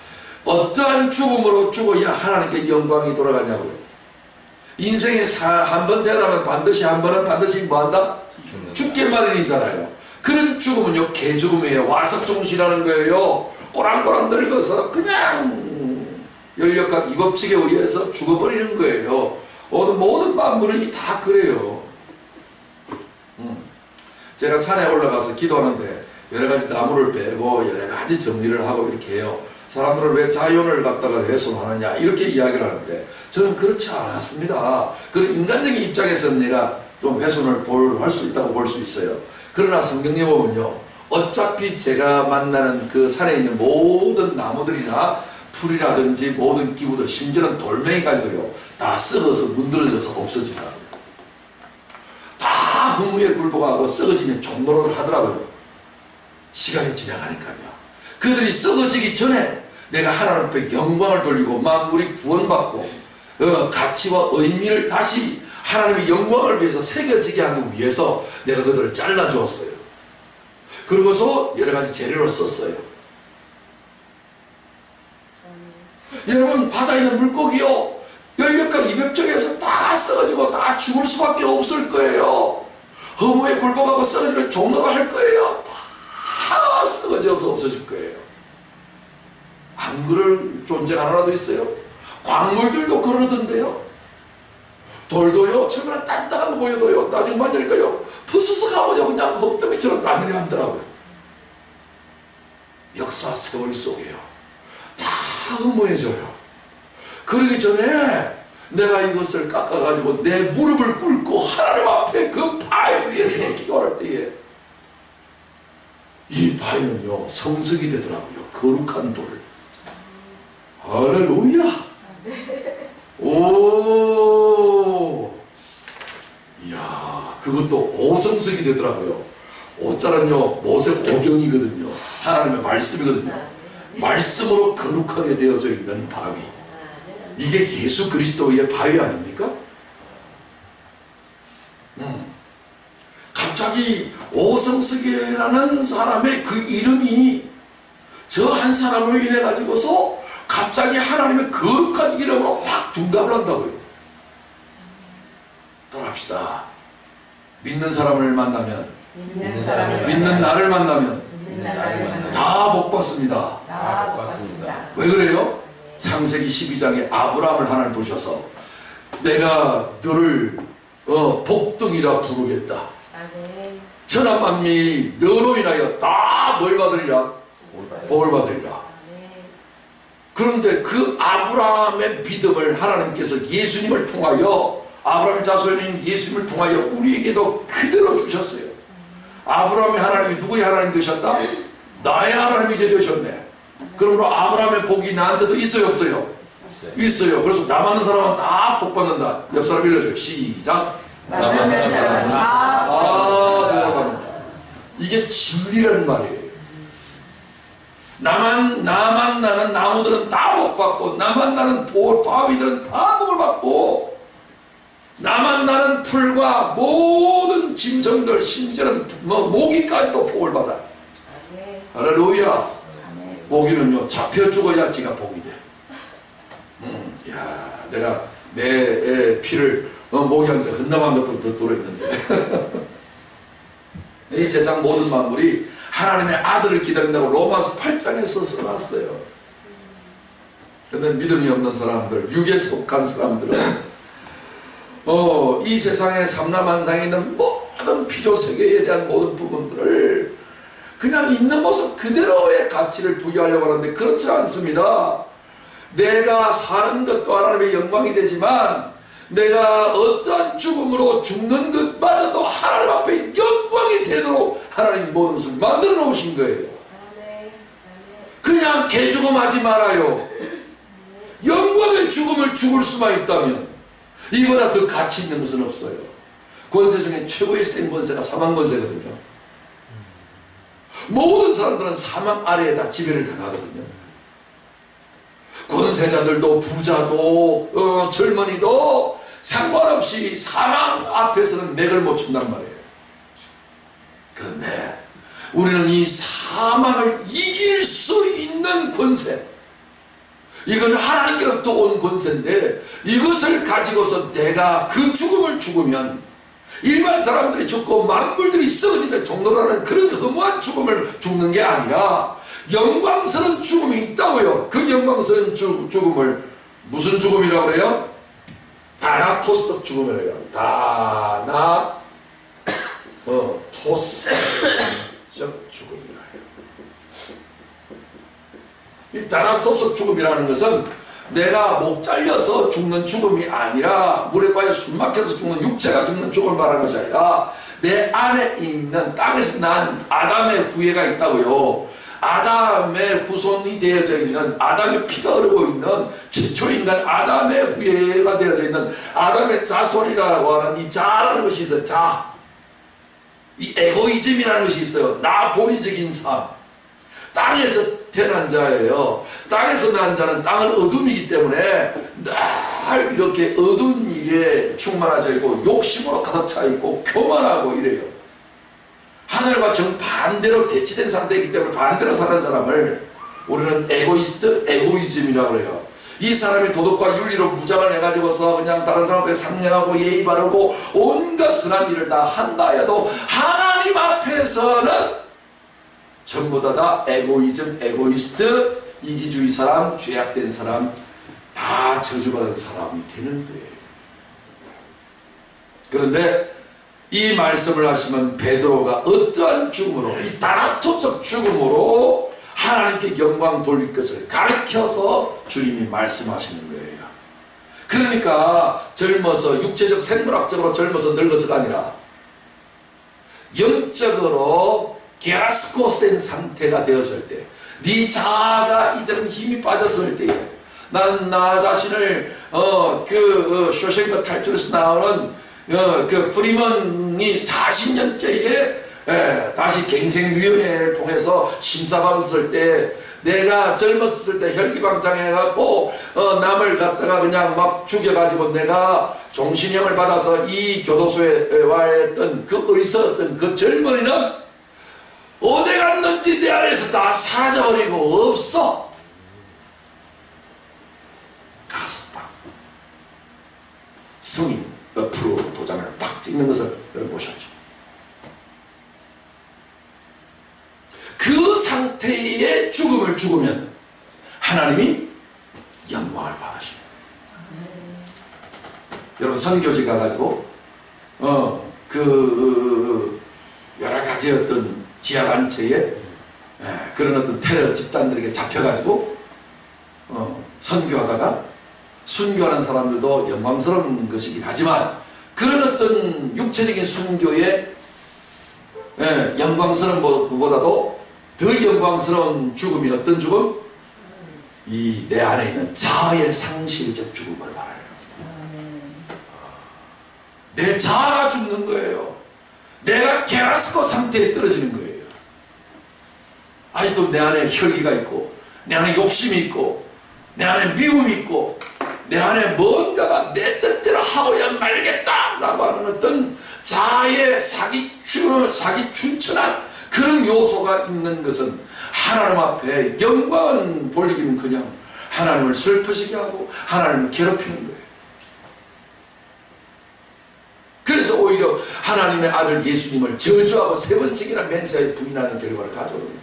어떠한 죽음으로 죽어야 하나님께 영광이 돌아가냐고요. 인생에 한 번 태어나면 반드시 한 번은 반드시 뭐한다? 죽게 마련이잖아요. 그런 죽음은요, 개죽음이에요. 와석종시라는 거예요. 꼬랑꼬랑 늙어서 그냥 연력학 이 법칙에 의해서 죽어버리는 거예요. 모든 만물이 다 그래요. 제가 산에 올라가서 기도하는데 여러 가지 나무를 베고 여러 가지 정리를 하고 이렇게 해요. 사람들은 왜 자연을 갖다가 훼손하느냐 이렇게 이야기를 하는데 저는 그렇지 않았습니다. 그런 인간적인 입장에서는 내가 좀 훼손을 할 수 있다고 볼 수 있어요. 그러나 성경에 보면요, 어차피 제가 만나는 그 산에 있는 모든 나무들이나 풀이라든지 모든 기구들, 심지어는 돌멩이까지도요 다 썩어서 문드러져서 없어지더라고요. 다 허무에 굴복하고 썩어지면 종로를 하더라고요. 시간이 지나가니까요. 그들이 썩어지기 전에 내가 하나님 앞에 영광을 돌리고 만물이 구원받고 가치와 의미를 다시 하나님의 영광을 위해서 새겨지게 하기 위해서 내가 그들을 잘라주었어요. 그러고서 여러 가지 재료를 썼어요. 여러분, 바다에 있는 물고기요, 열역과 이백쪽에서 다 썩어지고 다 죽을 수밖에 없을 거예요. 허무에 굴복하고 썩어지면 종로가 할 거예요. 다 썩어져서 없어질 거예요. 안 그럴 존재가 하나라도 있어요? 광물들도 그러던데요. 돌도요, 처음에는 단단한 거 보여도요, 나중에 만지니까요, 푸스스하고 그냥 흙더미처럼 나내려앉더라고요. 역사 세월 속에요. 다 허무해져요. 그러기 전에 내가 이것을 깎아가지고 내 무릎을 꿇고 하나님 앞에 그 바위 위에서 기도할 때에 이 바위는요, 성석이 되더라고요. 거룩한 돌. 할렐루야. 오, 이야, 그것도 오성석이 되더라고요. 오자는요, 모세 오경이거든요. 하나님의 말씀이거든요. 말씀으로 거룩하게 되어져 있는 바위. 이게 예수 그리스도의 바위 아닙니까? 갑자기 오성석이라는 사람의 그 이름이 저 한 사람으로 인해 가지고서 갑자기 하나님의 거룩한 이름으로 확 둔갑을 한다고요. 따라합시다. 믿는 사람을 만나면, 믿는 나를 만나면 다 복받습니다. 왜 그래요? 창세기 12장에 아브라함을 하나님 부르셔서 내가 너를 복등이라 부르겠다. 천하 만민이 너로 인하여 다 뭘 받으리라? 복을 받으리라. 그런데 그 아브라함의 믿음을 하나님께서 예수님을 통하여, 아브라함의 자손인 예수님을 통하여 우리에게도 그대로 주셨어요. 아브라함의 하나님이 누구의 하나님 되셨다? 나의 하나님이 되셨네. 그러므로 아브라함의 복이 나한테도 있어요, 없어요? 있어요. 그래서 나 맞는 사람은 다 복 받는다. 옆 사람 읽어줘요. 시작. 나 맞는 사람은 다 복을 받는다. 이게 진리라는 말이에요. 나만 나는 나무들은 다 복 받고, 나만 나는 돌 바위들은 다 복을 받고, 나만 나는 풀과 모든 짐승들, 심지어는 모기까지도 복을 받아. 할렐루야. 모기는요, 잡혀 죽어야 지가 복이 돼. 야, 내가 내 피를 모기한테 헌납한 것도 더 들어있는데. 이 세상 모든 만물이 하나님의 아들을 기다린다고 로마서 8장에서 써놨어요. 그런데 믿음이 없는 사람들, 육에 속한 사람들은 이 세상의 삼라만상에 있는 모든 피조세계에 대한 모든 부분들을 그냥 있는 모습 그대로의 가치를 부여하려고 하는데 그렇지 않습니다. 내가 사는 것도 하나님의 영광이 되지만 내가 어떠한 죽음으로 죽는 것마저도 하나님 앞에 영광이 되도록 하나님 모든 것을 만들어 놓으신 거예요. 그냥 개죽음하지 말아요. 영광의 죽음을 죽을 수만 있다면 이보다 더 가치 있는 것은 없어요. 권세 중에 최고의 센 권세가 사망 권세거든요. 모든 사람들은 사망 아래에다 지배를 당하거든요. 권세자들도 부자도 젊은이도 상관없이 사망 앞에서는 맥을 못 춘단 말이에요. 그런데 우리는 이 사망을 이길 수 있는 권세, 이건 하나님께로부터 온 권세인데 이것을 가지고서 내가 그 죽음을 죽으면 일반 사람들이 죽고 만물들이 썩어지는 종로라는 그런 허무한 죽음을 죽는 게 아니라 영광스러운 죽음이 있다고요. 그 영광스러운 죽음을 무슨 죽음이라고 그래요? 다나토스적 죽음이래요. 다나토스적 죽음이라 해요. 이 다나토스적 죽음이라는 것은 내가 목 잘려서 죽는 죽음이 아니라 물에 빠져 숨 막혀서 죽는 육체가 죽는 죽음을 말하는 것이 아니라 내 안에 있는 땅에서 난 아담의 후예가 있다고요. 아담의 후손이 되어져 있는, 아담의 피가 흐르고 있는 최초 인간 아담의 후예가 되어져 있는 아담의 자손이라고 하는 이 자라는 것이 있어요. 자, 이 에고이즘이라는 것이 있어요. 나 본의적인 삶. 땅에서 태어난 자예요. 땅에서 난 자는 땅은 어둠이기 때문에 늘 이렇게 어두운 일에 충만하져 있고 욕심으로 가득 차 있고 교만하고 이래요. 하늘과 정반대로 대치된 상태이기 때문에 반대로 사는 사람을 우리는 에고이즘이라고 그래요. 이 사람이 도덕과 윤리로 무장을 해가지고서 그냥 다른 사람한테 상냥하고 예의 바르고 온갖 선한 일을 다 한다 해도 하나님 앞에서는 전부 다 에고이즘, 에고이스트, 이기주의 사람, 죄악된 사람, 다 저주받은 사람이 되는 거예요. 그런데 이 말씀을 하시면 베드로가 어떠한 죽음으로, 이 다나토적 죽음으로 하나님께 영광 돌릴 것을 가르쳐서 주님이 말씀하시는 거예요. 그러니까 젊어서 육체적 생물학적으로 젊어서 늙어서가 아니라 영적으로 게라스코스된 상태가 되었을 때, 네 자아가 이제는 힘이 빠졌을 때에 나는 나 자신을 쇼생크 탈출에서 나오는 그 프리먼이 40년째에 다시 갱생위원회를 통해서 심사받았을 때 내가 젊었을 때 혈기방장해갖고 남을 갖다가 그냥 막 죽여가지고 내가 종신형을 받아서 이 교도소에 와했던 그 어리석었던 그 젊은이는 어디 갔는지 내 안에서 다 사라져버리고 없어. 가서 딱 성인 옆으로 도장을 팍 찍는 것을 여러분 보셔야죠. 그 상태의 죽음을 죽으면 하나님이 영광을 받으십니다. 여러분 선교지 가가지고 여러 가지 어떤 지하단체에 그런 어떤 테러 집단들에게 잡혀가지고 선교하다가 순교하는 사람들도 영광스러운 것이긴 하지만 그런 어떤 육체적인 순교의 영광스러운 그보다도 덜 영광스러운 죽음이 어떤 죽음? 이 내 안에 있는 자아의 상실적 죽음을 말해요. 내 자아가 죽는 거예요. 내가 게라스코 상태에 떨어지는 거예요. 아니 아직도 내 안에 혈기가 있고 내 안에 욕심이 있고 내 안에 미움이 있고 내 안에 뭔가가 내 뜻대로 하고야 말겠다라고 하는 어떤 자아의 사기춘천한 그런 요소가 있는 것은 하나님 앞에 영광은 돌리기는커녕 하나님을 슬프시게 하고 하나님을 괴롭히는 거예요. 그래서 오히려 하나님의 아들 예수님을 저주하고 3번씩이나 맹세하여 부인하는 결과를 가져오는 거예요.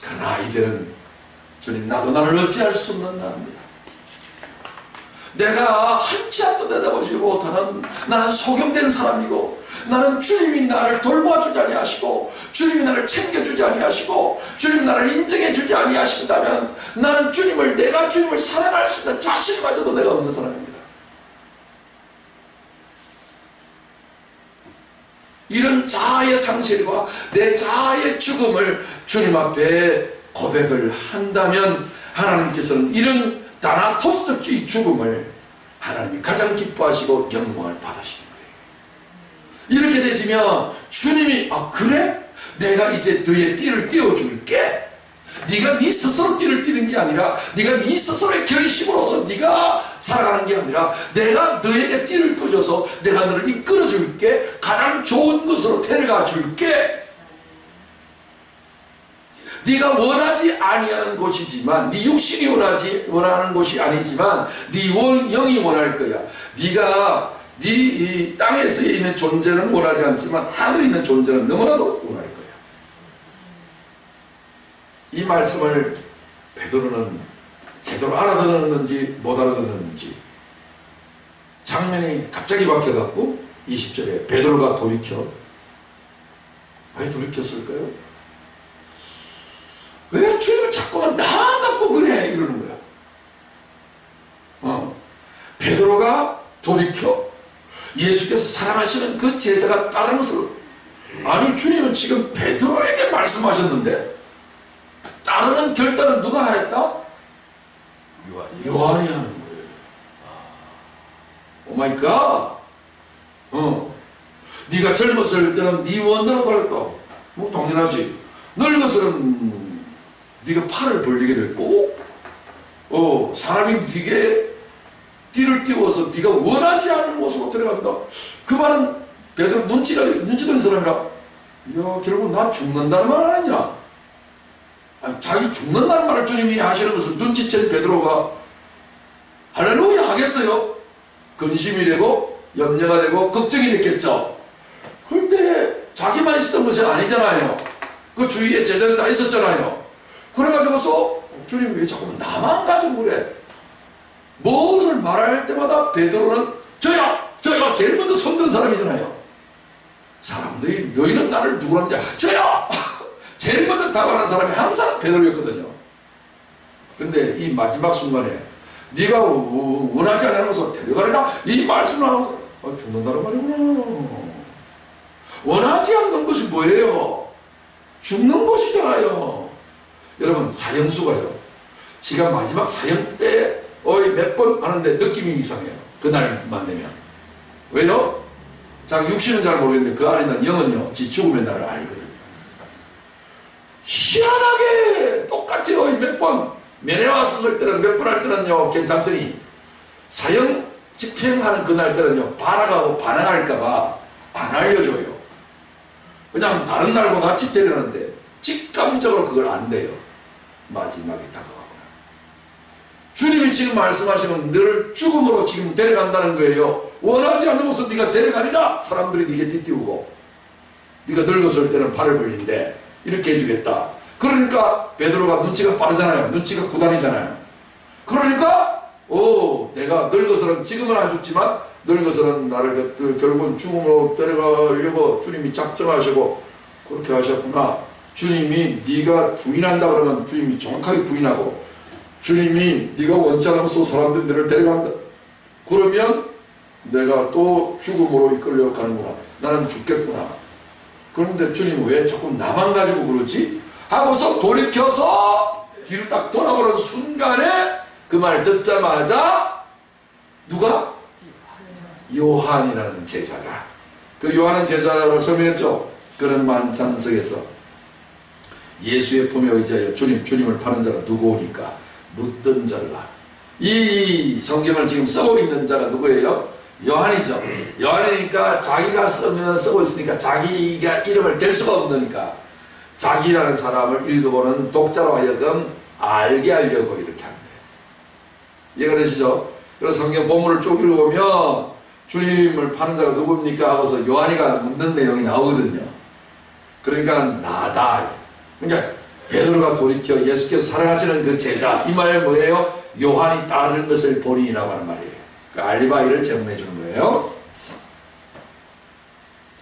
그러나 이제는 주님, 나도 나를 어찌할 수 없는 나입니다. 내가 한치 앞도 내다보지 못하는, 나는 소경된 사람이고, 나는 주님이 나를 돌봐주지 아니하시고 주님이 나를 챙겨주지 아니하시고 주님이 나를 인정해주지 아니하신다면 나는 내가 주님을 사랑할 수 있는 자신마저도 내가 없는 사람입니다. 이런 자아의 상실과 내 자아의 죽음을 주님 앞에 고백을 한다면 하나님께서는 이런 다나토스적 이 죽음을 하나님이 가장 기뻐하시고 영광을 받으시는 거예요. 이렇게 되시면 주님이 그래? 내가 이제 너의 띠를 띄워줄게. 네가 네 스스로 띠를 띠는 게 아니라 네가 네 스스로의 결심으로서 네가 살아가는 게 아니라 내가 너에게 띠를 띄워줘서 내가 너를 이끌어 줄게. 가장 좋은 것으로 데려가 줄게. 네가 원하지 아니하는 곳이지만 네 육신이 원하는 곳이 아니지만 네 영이 원할 거야. 네가 이 땅에서 있는 존재는 원하지 않지만 하늘에 있는 존재는 너무나도 원할 거야. 이 말씀을 베드로는 제대로 알아듣는지 못 알아듣는지 장면이 갑자기 바뀌어갖고 20절에 베드로가 돌이켜. 왜 돌이켰을까요? 왜 주님을 자꾸만 나만 갖고 그래? 이러는 거야. 베드로가 돌이켜 예수께서 사랑하시는 그 제자가 다른 것을, 아니 주님은 지금 베드로에게 말씀하셨는데 따르는 결단은 누가 했다? 요한이 하는 거예요. 오 마이 갓. 네가 젊었을 때는 네 원대로 걸었다. 뭐 당연하지. 늙었으면 네가 팔을 벌리게 될 거고, 사람이 네게 띠를 띄워서 네가 원하지 않는 곳으로 들어간다. 그 말은 베드로 눈치 있는 사람이라, 야 결국 나 죽는다는 말 아니냐? 아니, 자기 죽는다는 말을 주님이 하시는 것을 눈치챈 베드로가 할렐루야 하겠어요? 근심이 되고 염려가 되고 걱정이 됐겠죠. 그럴 때 자기만 있었던 것이 아니잖아요. 그 주위에 제자들 다 있었잖아요. 그래가지고서 주님 왜 자꾸 나만 가지고 그래? 무엇을 말할 때마다 베드로는 저야 제일 먼저 손든 사람이잖아요. 사람들이 너희는 나를 누구라느냐? 저야 제일 먼저 다가가는 사람이 항상 베드로였거든요. 근데 이 마지막 순간에 네가 원하지 않는 것을 데려가리라 이 말씀을 하면서 죽는다는 말이구나. 원하지 않는 것이 뭐예요? 죽는 것이잖아요. 여러분 사형수가요, 지가 마지막 사형 때 몇 번 하는데 느낌이 이상해요. 그날만 되면. 왜요? 자기 육신은 잘 모르겠는데 그 안에 있는 영은요, 지 죽으면 나를 알거든요. 희한하게 똑같이 몇 번 면회 왔었을 때는 몇 번 할 때는요 괜찮더니 사형 집행하는 그날 때는요 반항할까봐 안 알려줘요. 그냥 다른 날과 같이 때리는데 직감적으로 그걸 안 돼요. 마지막에 다가가구나. 주님이 지금 말씀하시면 너를 죽음으로 지금 데려간다는 거예요. 원하지 않는 것을 네가 데려가리라. 사람들이 네게 띠띠우고 네가 늙었을 때는 팔을 벌린데 이렇게 해주겠다. 그러니까 베드로가 눈치가 빠르잖아요. 눈치가 구단이잖아요. 그러니까 내가 늙어서는 지금은 안 죽지만 늙어서는 나를 결국은 죽음으로 데려가려고 주님이 작정하시고 그렇게 하셨구나. 주님이 네가 부인한다 그러면 주님이 정확하게 부인하고, 주님이 네가 원치 않으면서 사람들이 너를 데려간다 그러면 내가 또 죽음으로 이끌려 가는구나. 나는 죽겠구나. 그런데 주님 왜 자꾸 나만 가지고 그러지? 하고서 돌이켜서 뒤를 딱 돌아보는 순간에 그 말 듣자마자 누가? 요한이라는 제자가, 그 요한은 제자로 설명했죠. 그런 만찬석에서 예수의 품에 의지하여 주님을 파는 자가 누구오니까 묻던 자라. 이 성경을 지금 쓰고 있는 자가 누구예요? 요한이죠. 요한이니까 자기가 쓰고 있으니까 자기가 이름을 댈 수가 없으니까 자기라는 사람을 읽어보는 독자로 하여금 알게 하려고 이렇게 한 거예요. 이해가 되시죠? 그래서 성경 본문을 쭉 읽어보면 주님을 파는 자가 누굽니까? 하고서 요한이가 묻는 내용이 나오거든요. 그러니까 나다. 그러니까 베드로가 돌이켜 예수께서 사랑하시는 그 제자, 이 말은 뭐예요? 요한이 따르는 것을 보리라고 하는 말이에요. 그 알리바이를 제공해 주는 거예요.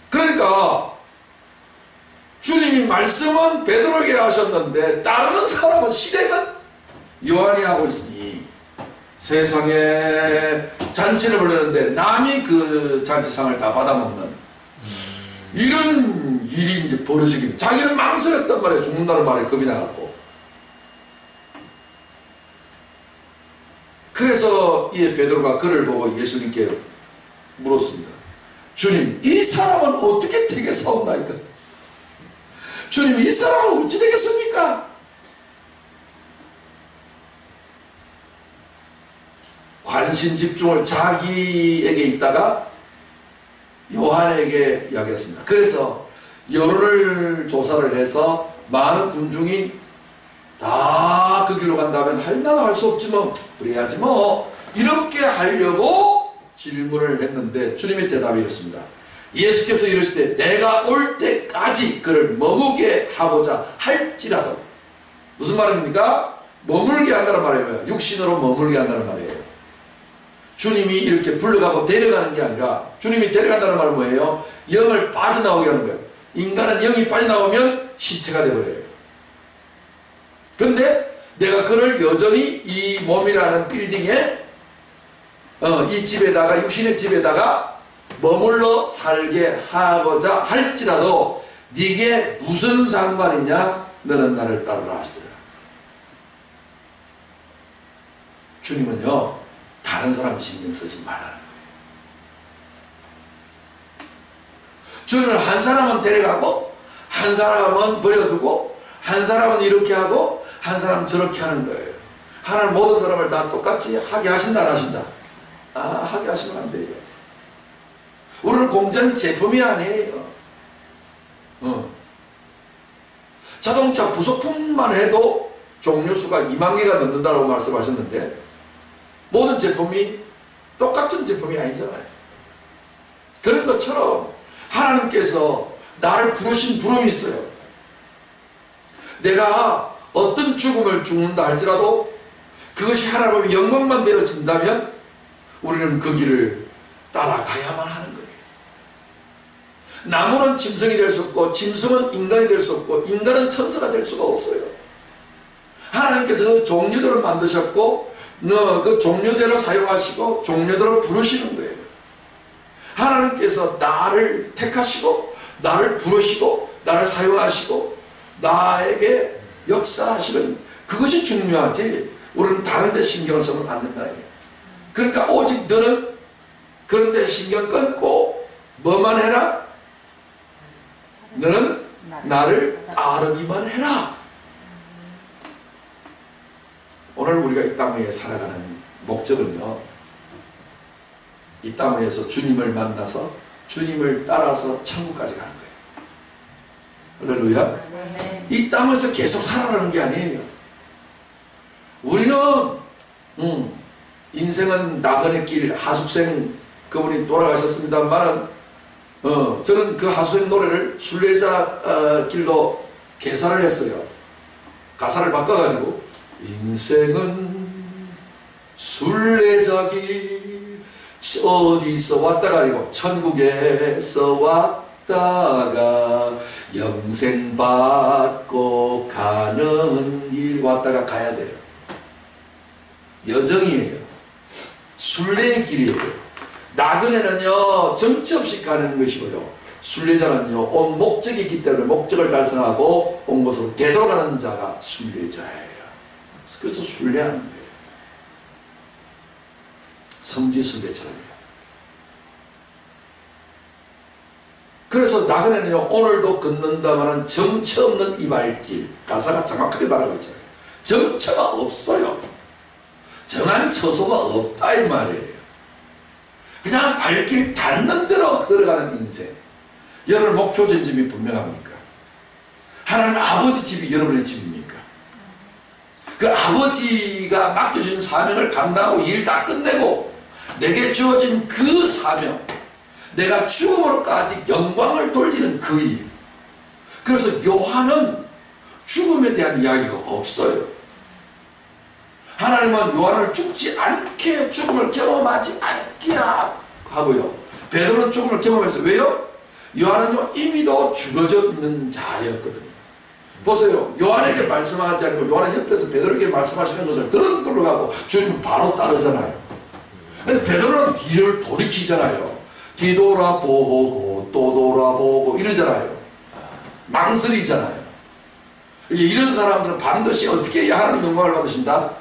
그러니까 주님이 말씀은 베드로에게 하셨는데 따르는 사람은 실행은 요한이 하고 있으니 세상에 잔치를 벌리는데 남이 그 잔치상을 다 받아먹는 이런 일이 이제 벌어지기, 자기는 망설였단 말이에요. 죽는다는 말에 겁이 나갔고. 그래서 이 베드로가 그를 보고 예수님께 물었습니다. 주님, 이 사람은 어떻게 되겠사옵나이까? 주님, 이 사람은 어찌 되겠습니까? 관심 집중을 자기에게 있다가 요한에게 이야기했습니다. 그래서 여론을 조사를 해서 많은 군중이 다 그 길로 간다면 나도 할 수 없지 뭐, 그래야지 뭐, 이렇게 하려고 질문을 했는데 주님의 대답이 이렇습니다. 예수께서 이르시되 내가 올 때까지 그를 머무게 하고자 할지라도, 무슨 말입니까? 머물게 한다는 말이에요. 육신으로 머물게 한다는 말이에요. 주님이 이렇게 불러가고 데려가는 게 아니라, 주님이 데려간다는 말은 뭐예요? 영을 빠져나오게 하는 거예요. 인간은 영이 빠져나오면 시체가 되어버려요. 근데 내가 그를 여전히 이 몸이라는 빌딩에, 이 집에다가, 육신의 집에다가 머물러 살게 하고자 할지라도 네게 무슨 상관이냐? 너는 나를 따르라 하시더라. 주님은요, 다른 사람 신경 쓰지 말라는 거예요. 주님은 한 사람은 데려가고, 한 사람은 버려두고, 한 사람은 이렇게 하고, 한 사람은 저렇게 하는 거예요. 하나님 모든 사람을 다 똑같이 하게 하신다, 안 하신다? 하게 하시면 안 돼요. 우리는 공장 제품이 아니에요. 자동차 부속품만 해도 종류수가 2만 개가 넘는다고 말씀하셨는데, 모든 제품이 똑같은 제품이 아니잖아요. 그런 것처럼 하나님께서 나를 부르신 부름이 있어요. 내가 어떤 죽음을 죽는다 할지라도 그것이 하나님의 영광만 되어진다면 우리는 그 길을 따라가야만 하는 거예요. 나무는 짐승이 될 수 없고, 짐승은 인간이 될 수 없고, 인간은 천사가 될 수가 없어요. 하나님께서 그 종류대로 만드셨고, 그 종류대로 사용하시고 종류대로 부르시는 거예요. 하나님께서 나를 택하시고 나를 부르시고 나를 사용하시고 나에게 역사하시는 그것이 중요하지, 우리는 다른 데 신경을 쓰면 안 된다. 그러니까 오직 너는 그런 데 신경 끊고 뭐만 해라? 너는 나를 따르기만 해라. 오늘 우리가 이 땅 위에 살아가는 목적은요, 이 땅 위에서 주님을 만나서 주님을 따라서 천국까지 가는 거예요. 할렐루야. 이 땅에서 계속 살아가는 게 아니에요. 우리는 인생은 나그네 길, 하숙생, 그분이 돌아가셨습니다만 저는 그 하숙생 노래를 순례자 길로 개사를 했어요. 가사를 바꿔가지고 인생은 순례자길, 어디서 왔다가 아니고 천국에서 왔다가 영생 받고 가는 길, 왔다가 가야 돼요. 여정이에요. 순례의 길이에요. 나그네는요 정치 없이 가는 것이고요, 순례자는요 온 목적이 있기 때문에 목적을 달성하고 온 곳으로 되돌아가는 자가 순례자예요. 그래서 순례하는 거예요. 성지순례처럼요. 그래서 나그네는요, 오늘도 걷는다마는 정처 없는 이 발길, 가사가 정확하게 말하고 있잖아요. 정처가 없어요. 정한 처소가 없다 이 말이에요. 그냥 발길 닿는 대로 걸어가는 인생. 여러분 목표 전점이 분명합니까? 하나님 아버지 집이 여러분의 집입니까? 그 아버지가 맡겨준 사명을 감당하고 일 다 끝내고 내게 주어진 그 사명, 내가 죽음으로까지 영광을 돌리는 그 일. 그래서 요한은 죽음에 대한 이야기가 없어요. 하나님은 요한을 죽지 않게, 죽음을 경험하지 않게 하고요. 베드로는 죽음을 경험했어요. 왜요? 요한은요 이미도 죽어져 있는 자였거든요. 보세요. 요한에게 말씀하지 않고 요한의 옆에서 베드로에게 말씀하시는 것을 들은 걸로 가고 주님은 바로 따르잖아요. 근데 베드로는 뒤를 돌이키잖아요. 뒤돌아보고 또 돌아보고 이러잖아요. 망설이잖아요. 이런 사람들은 반드시 어떻게 해야 하나님 영광을 받으신다?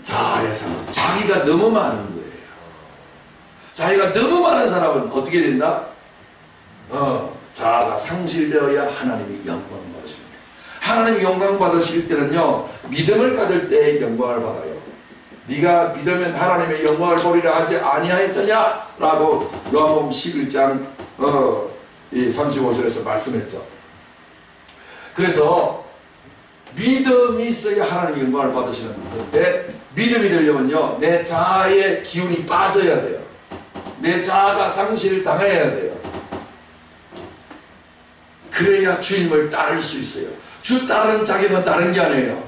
자기가 너무 많은 거예요. 자기가 너무 많은 사람은 어떻게 된다? 자아가 상실되어야 하나님이 영광 받으십니다. 하나님이 영광 받으실 때는요, 믿음을 가질 때 영광을 받아요. 네가 믿으면 하나님의 영광을 보리라 하지 아니하였더냐? 라고 요한복음 11장 35절에서 말씀했죠. 그래서 믿음이 있어야 하나님의 영광을 받으시는 건데, 믿음이 되려면요 내 자아의 기운이 빠져야 돼요. 내 자아가 상실당해야 돼요. 그래야 주님을 따를 수 있어요. 주 따르는 자격은 다른 게 아니에요.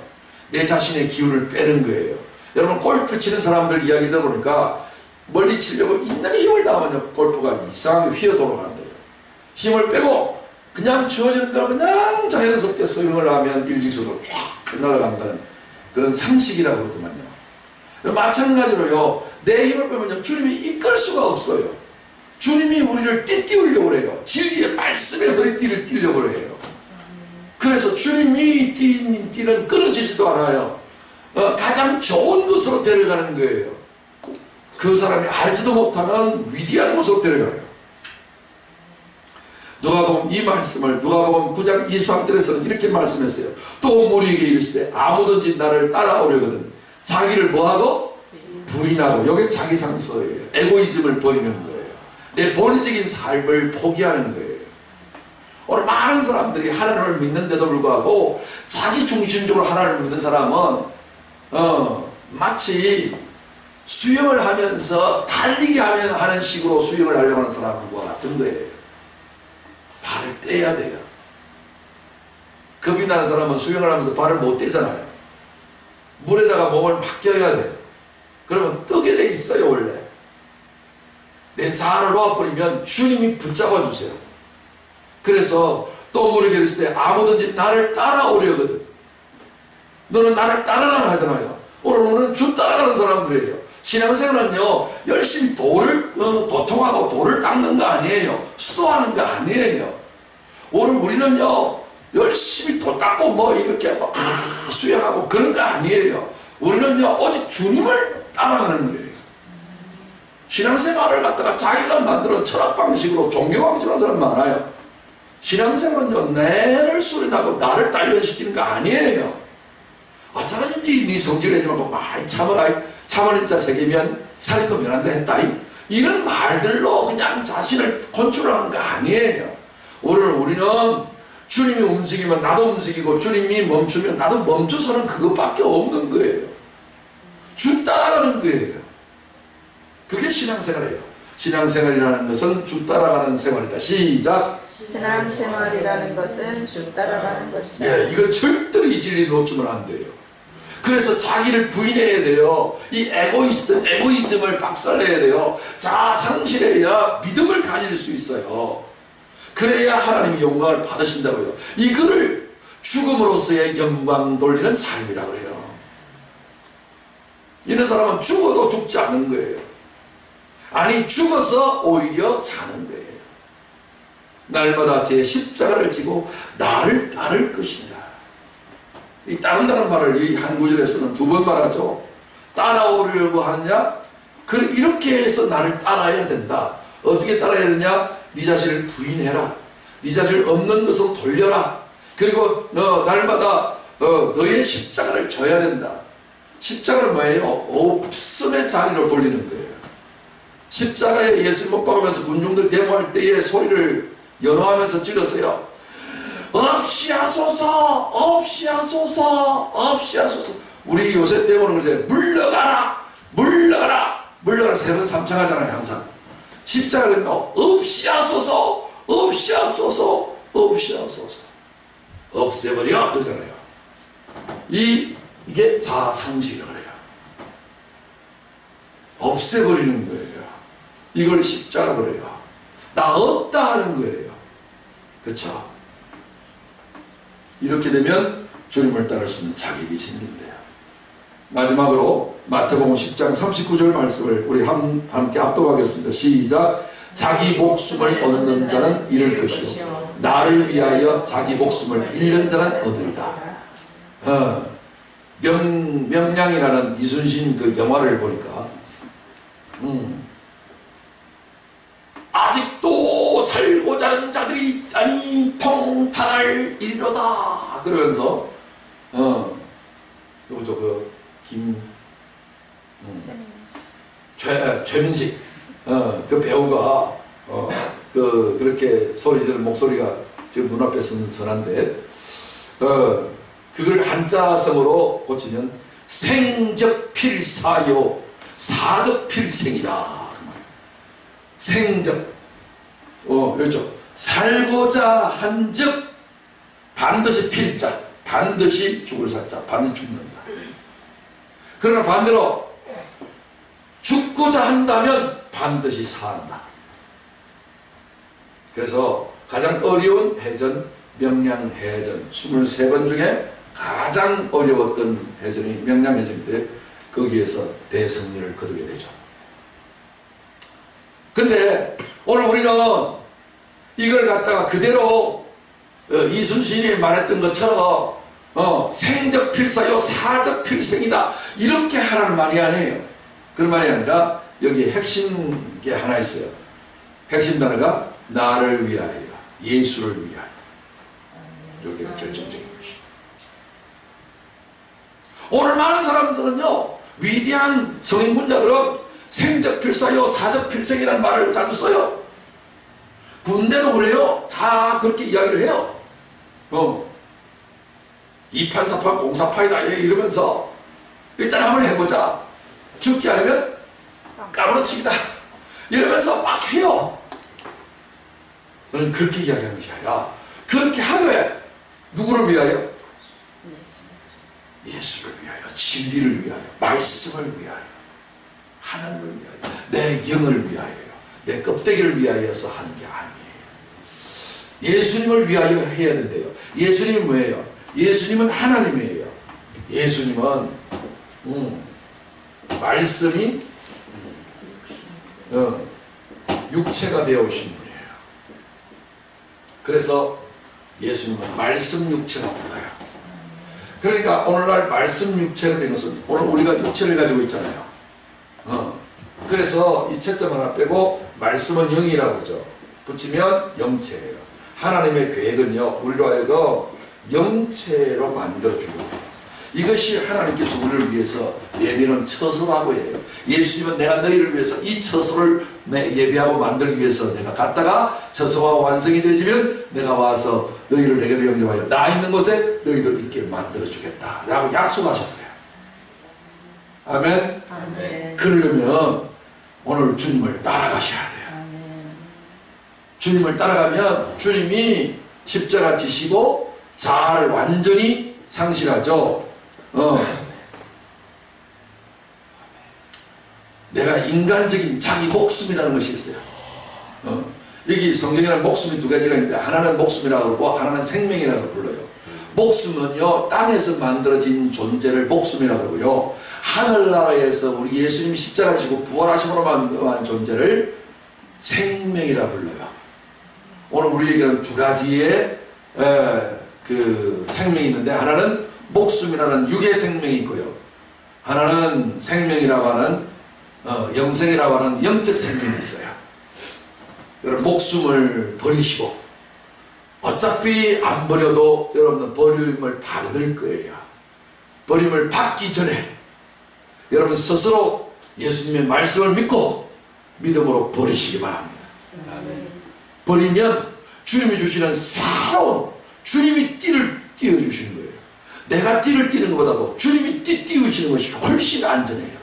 내 자신의 기운을 빼는 거예요. 여러분 골프 치는 사람들 이야기 들어보니까 멀리 치려고 있는 힘을 다하면요 골프가 이상하게 휘어돌아간대요. 힘을 빼고 그냥 주어지는 대로 그냥 자연스럽게 스윙을 하면 일직선으로 쫙 날아간다는 그런 상식이라고 그러더만요. 마찬가지로요 내 힘을 빼면요 주님이 이끌 수가 없어요. 주님이 우리를 띠띠우려고 그래요. 진리의 말씀에 허리띠를 띠려고 그래요. 그래서 주님이 띠는 띠는 끊어지지도 않아요. 가장 좋은 것으로 데려가는 거예요. 그 사람이 알지도 못하는 위대한 것으로 데려가요. 누가복음 이 말씀을 누가복음 9장 23절에서는 이렇게 말씀했어요. 또 무리에게 이르시되 아무든지 나를 따라오려거든 자기를 뭐하고? 부인하고. 여기 자기 상서예요. 에고이즘을 버리는 거예요. 내 본의적인 삶을 포기하는 거예요. 오늘 많은 사람들이 하나님을 믿는데도 불구하고 자기 중심적으로 하나님을 믿는 사람은 마치 수영을 하면서 달리기 하는 식으로 수영을 하려고 하는 사람과 같은 거예요. 발을 떼야 돼요. 겁이 나는 사람은 수영을 하면서 발을 못 떼잖아요. 물에다가 몸을 맡겨야 돼요. 그러면 뜨게 돼 있어요. 원래 내 자아를 놓아버리면 주님이 붙잡아 주세요. 그래서 또 우리에게 이르시되 아무든지 나를 따라오려거든. 너는 나를 따르라 하잖아요. 오늘은 주 따라가는 사람들이에요. 신앙생활은요 열심히 돌을 도통하고 돌을 닦는 거 아니에요. 수도하는 거 아니에요. 오늘 우리는요 열심히 도 닦고 뭐 이렇게 막 수행하고 그런 거 아니에요. 우리는요 오직 주님을 따라가는 거예요. 신앙생활을 갖다가 자기가 만들어 철학 방식으로 종교 방식으로 하는 사람 많아요. 신앙생활은요 내를 수련하고 나를 단련시키는 거 아니에요. 어쩌든지 네 성질을 내지 말고 많이 참으라. 참을 자 새기면 살인도 면한다 했다. 이런 말들로 그냥 자신을 컨트롤하는 거 아니에요. 오늘 우리는 주님이 움직이면 나도 움직이고 주님이 멈추면 나도 멈춰서는 그것밖에 없는 거예요. 주 따라가는 거예요. 그게 신앙생활이에요. 신앙생활이라는 것은 주 따라가는 생활이다. 시작. 신앙생활이라는 것은 주 따라가는 것이다. 예, 이걸 절대로 이 진리를 놓치면 안 돼요. 그래서 자기를 부인해야 돼요. 이 에고이즘을 박살내야 돼요. 자아 상실해야 믿음을 가질 수 있어요. 그래야 하나님이 영광을 받으신다고요. 이거를 죽음으로서의 영광 돌리는 삶이라고 해요. 이런 사람은 죽어도 죽지 않는 거예요. 아니 죽어서 오히려 사는 거예요. 날마다 제 십자가를 지고 나를 따를 것이다. 이 따른다는 말을 이 한 구절에서는 두 번 말하죠. 따라오려고 하느냐? 이렇게 해서 나를 따라야 된다. 어떻게 따라야 되냐? 네 자신을 부인해라. 네 자신을 없는 것으로 돌려라. 그리고 너 날마다 너의 십자가를 져야 된다. 십자가는 뭐예요? 없음의 자리로 돌리는 거예요. 십자가에 예수님 못 박으면서 군중들 데모할 때에 소리를 연호하면서 찍었어요. 없이 하소서, 없이 하소서, 없이 하소서. 우리 요새 때문에 그러세요. 물러가라, 물러가라, 물러가라. 3번 3차 하잖아요, 항상. 십자가는 없이 하소서, 없이 하소서, 없이 하소서. 없애버려, 그러잖아요. 이게 자상실을 그래요. 없애버리는 거예요. 이걸 십자가 그래요. 나 없다 하는 거예요. 그렇죠? 이렇게 되면 주님을 따를 수 있는 자격이 생긴대요. 마지막으로 마태복음 10장 39절 말씀을 우리 함께 합독하겠습니다. 시작. 자기 목숨을 얻는 자는 잃을 것이요 나를 위하여 자기 목숨을 잃는 자는 얻으리라. 명량이라는 이순신 그 영화를 보니까 아직도 살고자 하는 자들이 있다니 통탄할 일이로다 그러면서 누구죠? 그 최민식 그 배우가 그렇게 소리 지르는 목소리가 지금 눈앞에 선한데 그걸 한자성으로 고치면 생적필사요 사적필생이다. 생적 그렇죠. 살고자 한즉 반드시 필자, 반드시 죽을 사자, 반드시 죽는다. 그러나 반대로 죽고자 한다면 반드시 산다. 그래서 가장 어려운 해전, 명량해전 23번 중에 가장 어려웠던 해전이 명량해전인데 거기에서 대승리를 거두게 되죠. 근데 오늘 우리는 이걸 갖다가 그대로 이순신이 말했던 것처럼 생적필사요 사적필생이다 이렇게 하라는 말이 아니에요. 그런 말이 아니라 여기에 핵심 게 하나 있어요. 핵심 단어가 나를 위하여, 예수를 위하여. 여기가 결정적인 것이에요. 오늘 많은 사람들은요, 위대한 성인군자들은 생적필사요 사적필생이라는 말을 자주 써요. 군대도 그래요. 다 그렇게 이야기를 해요. 2판 4판 공사파이다 이러면서 일단 한번 해보자. 죽기 아니면 까무러치기다 이러면서 막 해요. 저는 그렇게 이야기하는 것이 아니라 그렇게 하되 누구를 위하여? 예수를 위하여, 진리를 위하여, 말씀을 위하여, 하나님을 위하여, 내 영을 위하여, 내 껍데기를 위하여서 하는 게 아니에요. 예수님을 위하여 해야 된대요. 예수님은 뭐예요? 예수님은 하나님이에요. 예수님은 말씀이 육체가 되어 오신 분이에요. 그래서 예수님은 말씀 육체가 불러요. 그러니까 오늘날 말씀 육체가 된 것은 오늘 우리가 육체를 가지고 있잖아요. 그래서 이 채점 하나 빼고 말씀은 영이라고 그러죠. 붙이면 영체예요. 하나님의 계획은요, 우리로 하여금 영체로 만들어주고 이것이 하나님께서 우리를 위해서 예비는 처소라고 해요. 예수님은 내가 너희를 위해서 이 처소를 예비하고 만들기 위해서 내가 갔다가 처소가 완성이 되지면 내가 와서 너희를 내게로 영접하여 나 있는 곳에 너희도 있게 만들어주겠다 라고 약속하셨어요. 아멘? 아멘. 그러려면 오늘 주님을 따라가셔야 돼요. 아멘. 주님을 따라가면 주님이 십자가 지시고 자아를 완전히 상실하죠. 내가 인간적인 자기 목숨이라는 것이 있어요. 여기 성경에는 목숨이 두 가지가 있는데 하나는 목숨이라고 그러고 하나는 생명이라고 불러요. 목숨은요, 땅에서 만들어진 존재를 목숨이라고 그러고요, 하늘나라에서 우리 예수님이 십자가 지시고 부활하심으로 만든 존재를 생명이라고 불러요. 오늘 우리에게는 두 가지의 그 생명이 있는데 하나는 목숨이라는 육의 생명이 있고요, 하나는 생명이라고 하는 영생이라고 하는 영적 생명이 있어요. 여러분 목숨을 버리시고 어차피 안 버려도 여러분은 버림을 받을 거예요. 버림을 받기 전에 여러분 스스로 예수님의 말씀을 믿고 믿음으로 버리시기 바랍니다. 버리면 주님이 주시는 새로운 주님이 띠를 띄워주시는 거예요. 내가 띠를 띄는 것보다도 주님이 띠 띄우시는 것이 훨씬 안전해요.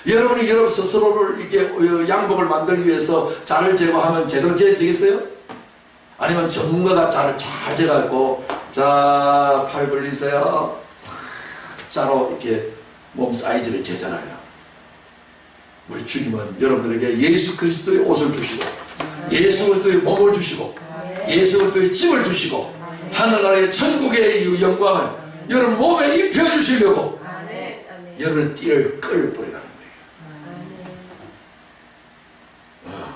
여러분이 여러분 스스로를 이렇게 양복을 만들기 위해서 자를 제거하면 제대로 재지겠어요? 아니면 전문가가 자를 잘 재갖고 자, 팔 벌리세요. 자로 이렇게 몸 사이즈를 재잖아요. 우리 주님은 여러분들에게 예수 그리스도의 옷을 주시고 예수 그리스도의 몸을 주시고 예수 그리스도의 집을 주시고 하늘나라의 천국의 이 영광을 여러분 몸에 입혀주시려고 여러분의 띠를 끌어버리라는 거예요.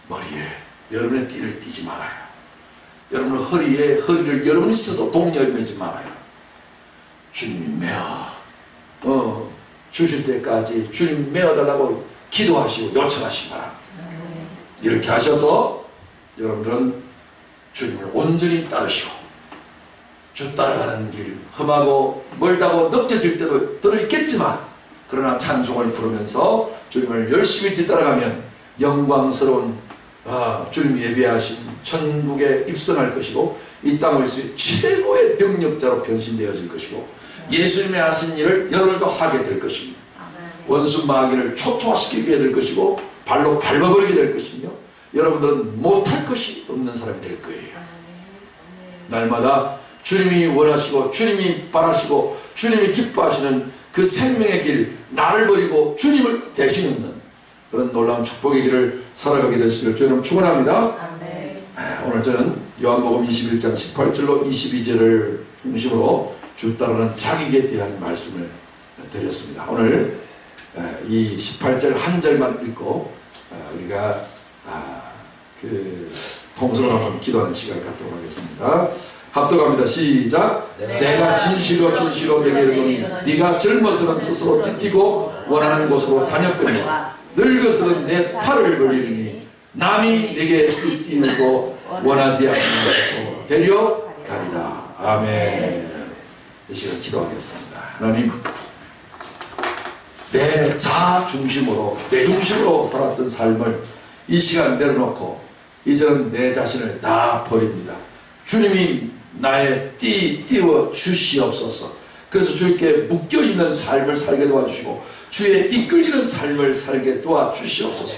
머리에 여러분의 띠를 띠지 말아요. 여러분 허리에 허리를 여러분이 써도 동력을 매지 말아요. 주님이 메어 주실 때까지 주님 메어달라고 기도하시고 요청하시기 바랍니다. 이렇게 하셔서 여러분들은 주님을 온전히 따르시고 주 따라가는 길 험하고 멀다고 느껴질 때도 들어있겠지만 그러나 찬송을 부르면서 주님을 열심히 뒤따라가면 영광스러운 주님 예배하신 천국에 입성할 것이고 이 땅에서 최고의 능력자로 변신되어질 것이고 예수님이 하신 일을 여러분도 하게 될 것입니다. 원수 마귀를 초토화시키게 될 것이고 발로 밟아버리게 될 것이며 여러분들은 못할 것이 없는 사람이 될 거예요. 날마다 주님이 원하시고 주님이 바라시고 주님이 기뻐하시는 그 생명의 길 나를 버리고 주님을 대신 있는 그런 놀라운 축복의 길을 살아가게 되시기를 주님 축원합니다. 오늘 저는 요한복음 21장 18절로 22절을 중심으로 주 따르는 자격에 대한 말씀을 드렸습니다. 오늘 이 18절 한 절만 읽고 우리가 그 통성을 한번 기도하는 시간을 갖도록 하겠습니다. 합독합니다. 시작. 내가 진실로 내게 이르노니 네가 젊어서는 스스로 띠띠고 원하는 곳으로 다녔거니 늙어서는 내 팔을 벌리니 남이 내게 띠띠고 원하지 않는 곳으로 데려가리라. 아멘. 이 시간 기도하겠습니다. 하나님, 내 자아 중심으로 내 중심으로 살았던 삶을 이 시간 내려놓고 이제는 내 자신을 다 버립니다. 주님이 나의 띄워 주시옵소서. 그래서 주님께 묶여있는 삶을 살게 도와주시고 주의 이끌리는 삶을 살게 도와주시옵소서.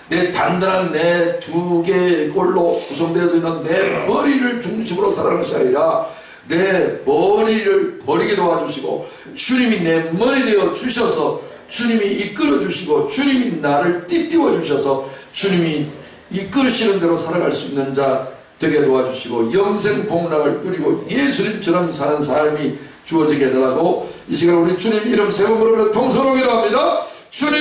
내 단단한 내 두 개의 골로 구성되어져 있는 내 머리를 중심으로 살아가는 것이 아니라 내 머리를 버리게 도와주시고 주님이 내 머리 되어 주셔서 주님이 이끌어 주시고 주님이 나를 띠띠워 주셔서 주님이 이끌으시는 대로 살아갈 수 있는 자 되게 도와주시고 영생 복락을 누리고 예수님처럼 사는 삶이 주어지게 해달라고 이 시간 우리 주님 이름 세움으로 통성하기도 합니다. 주님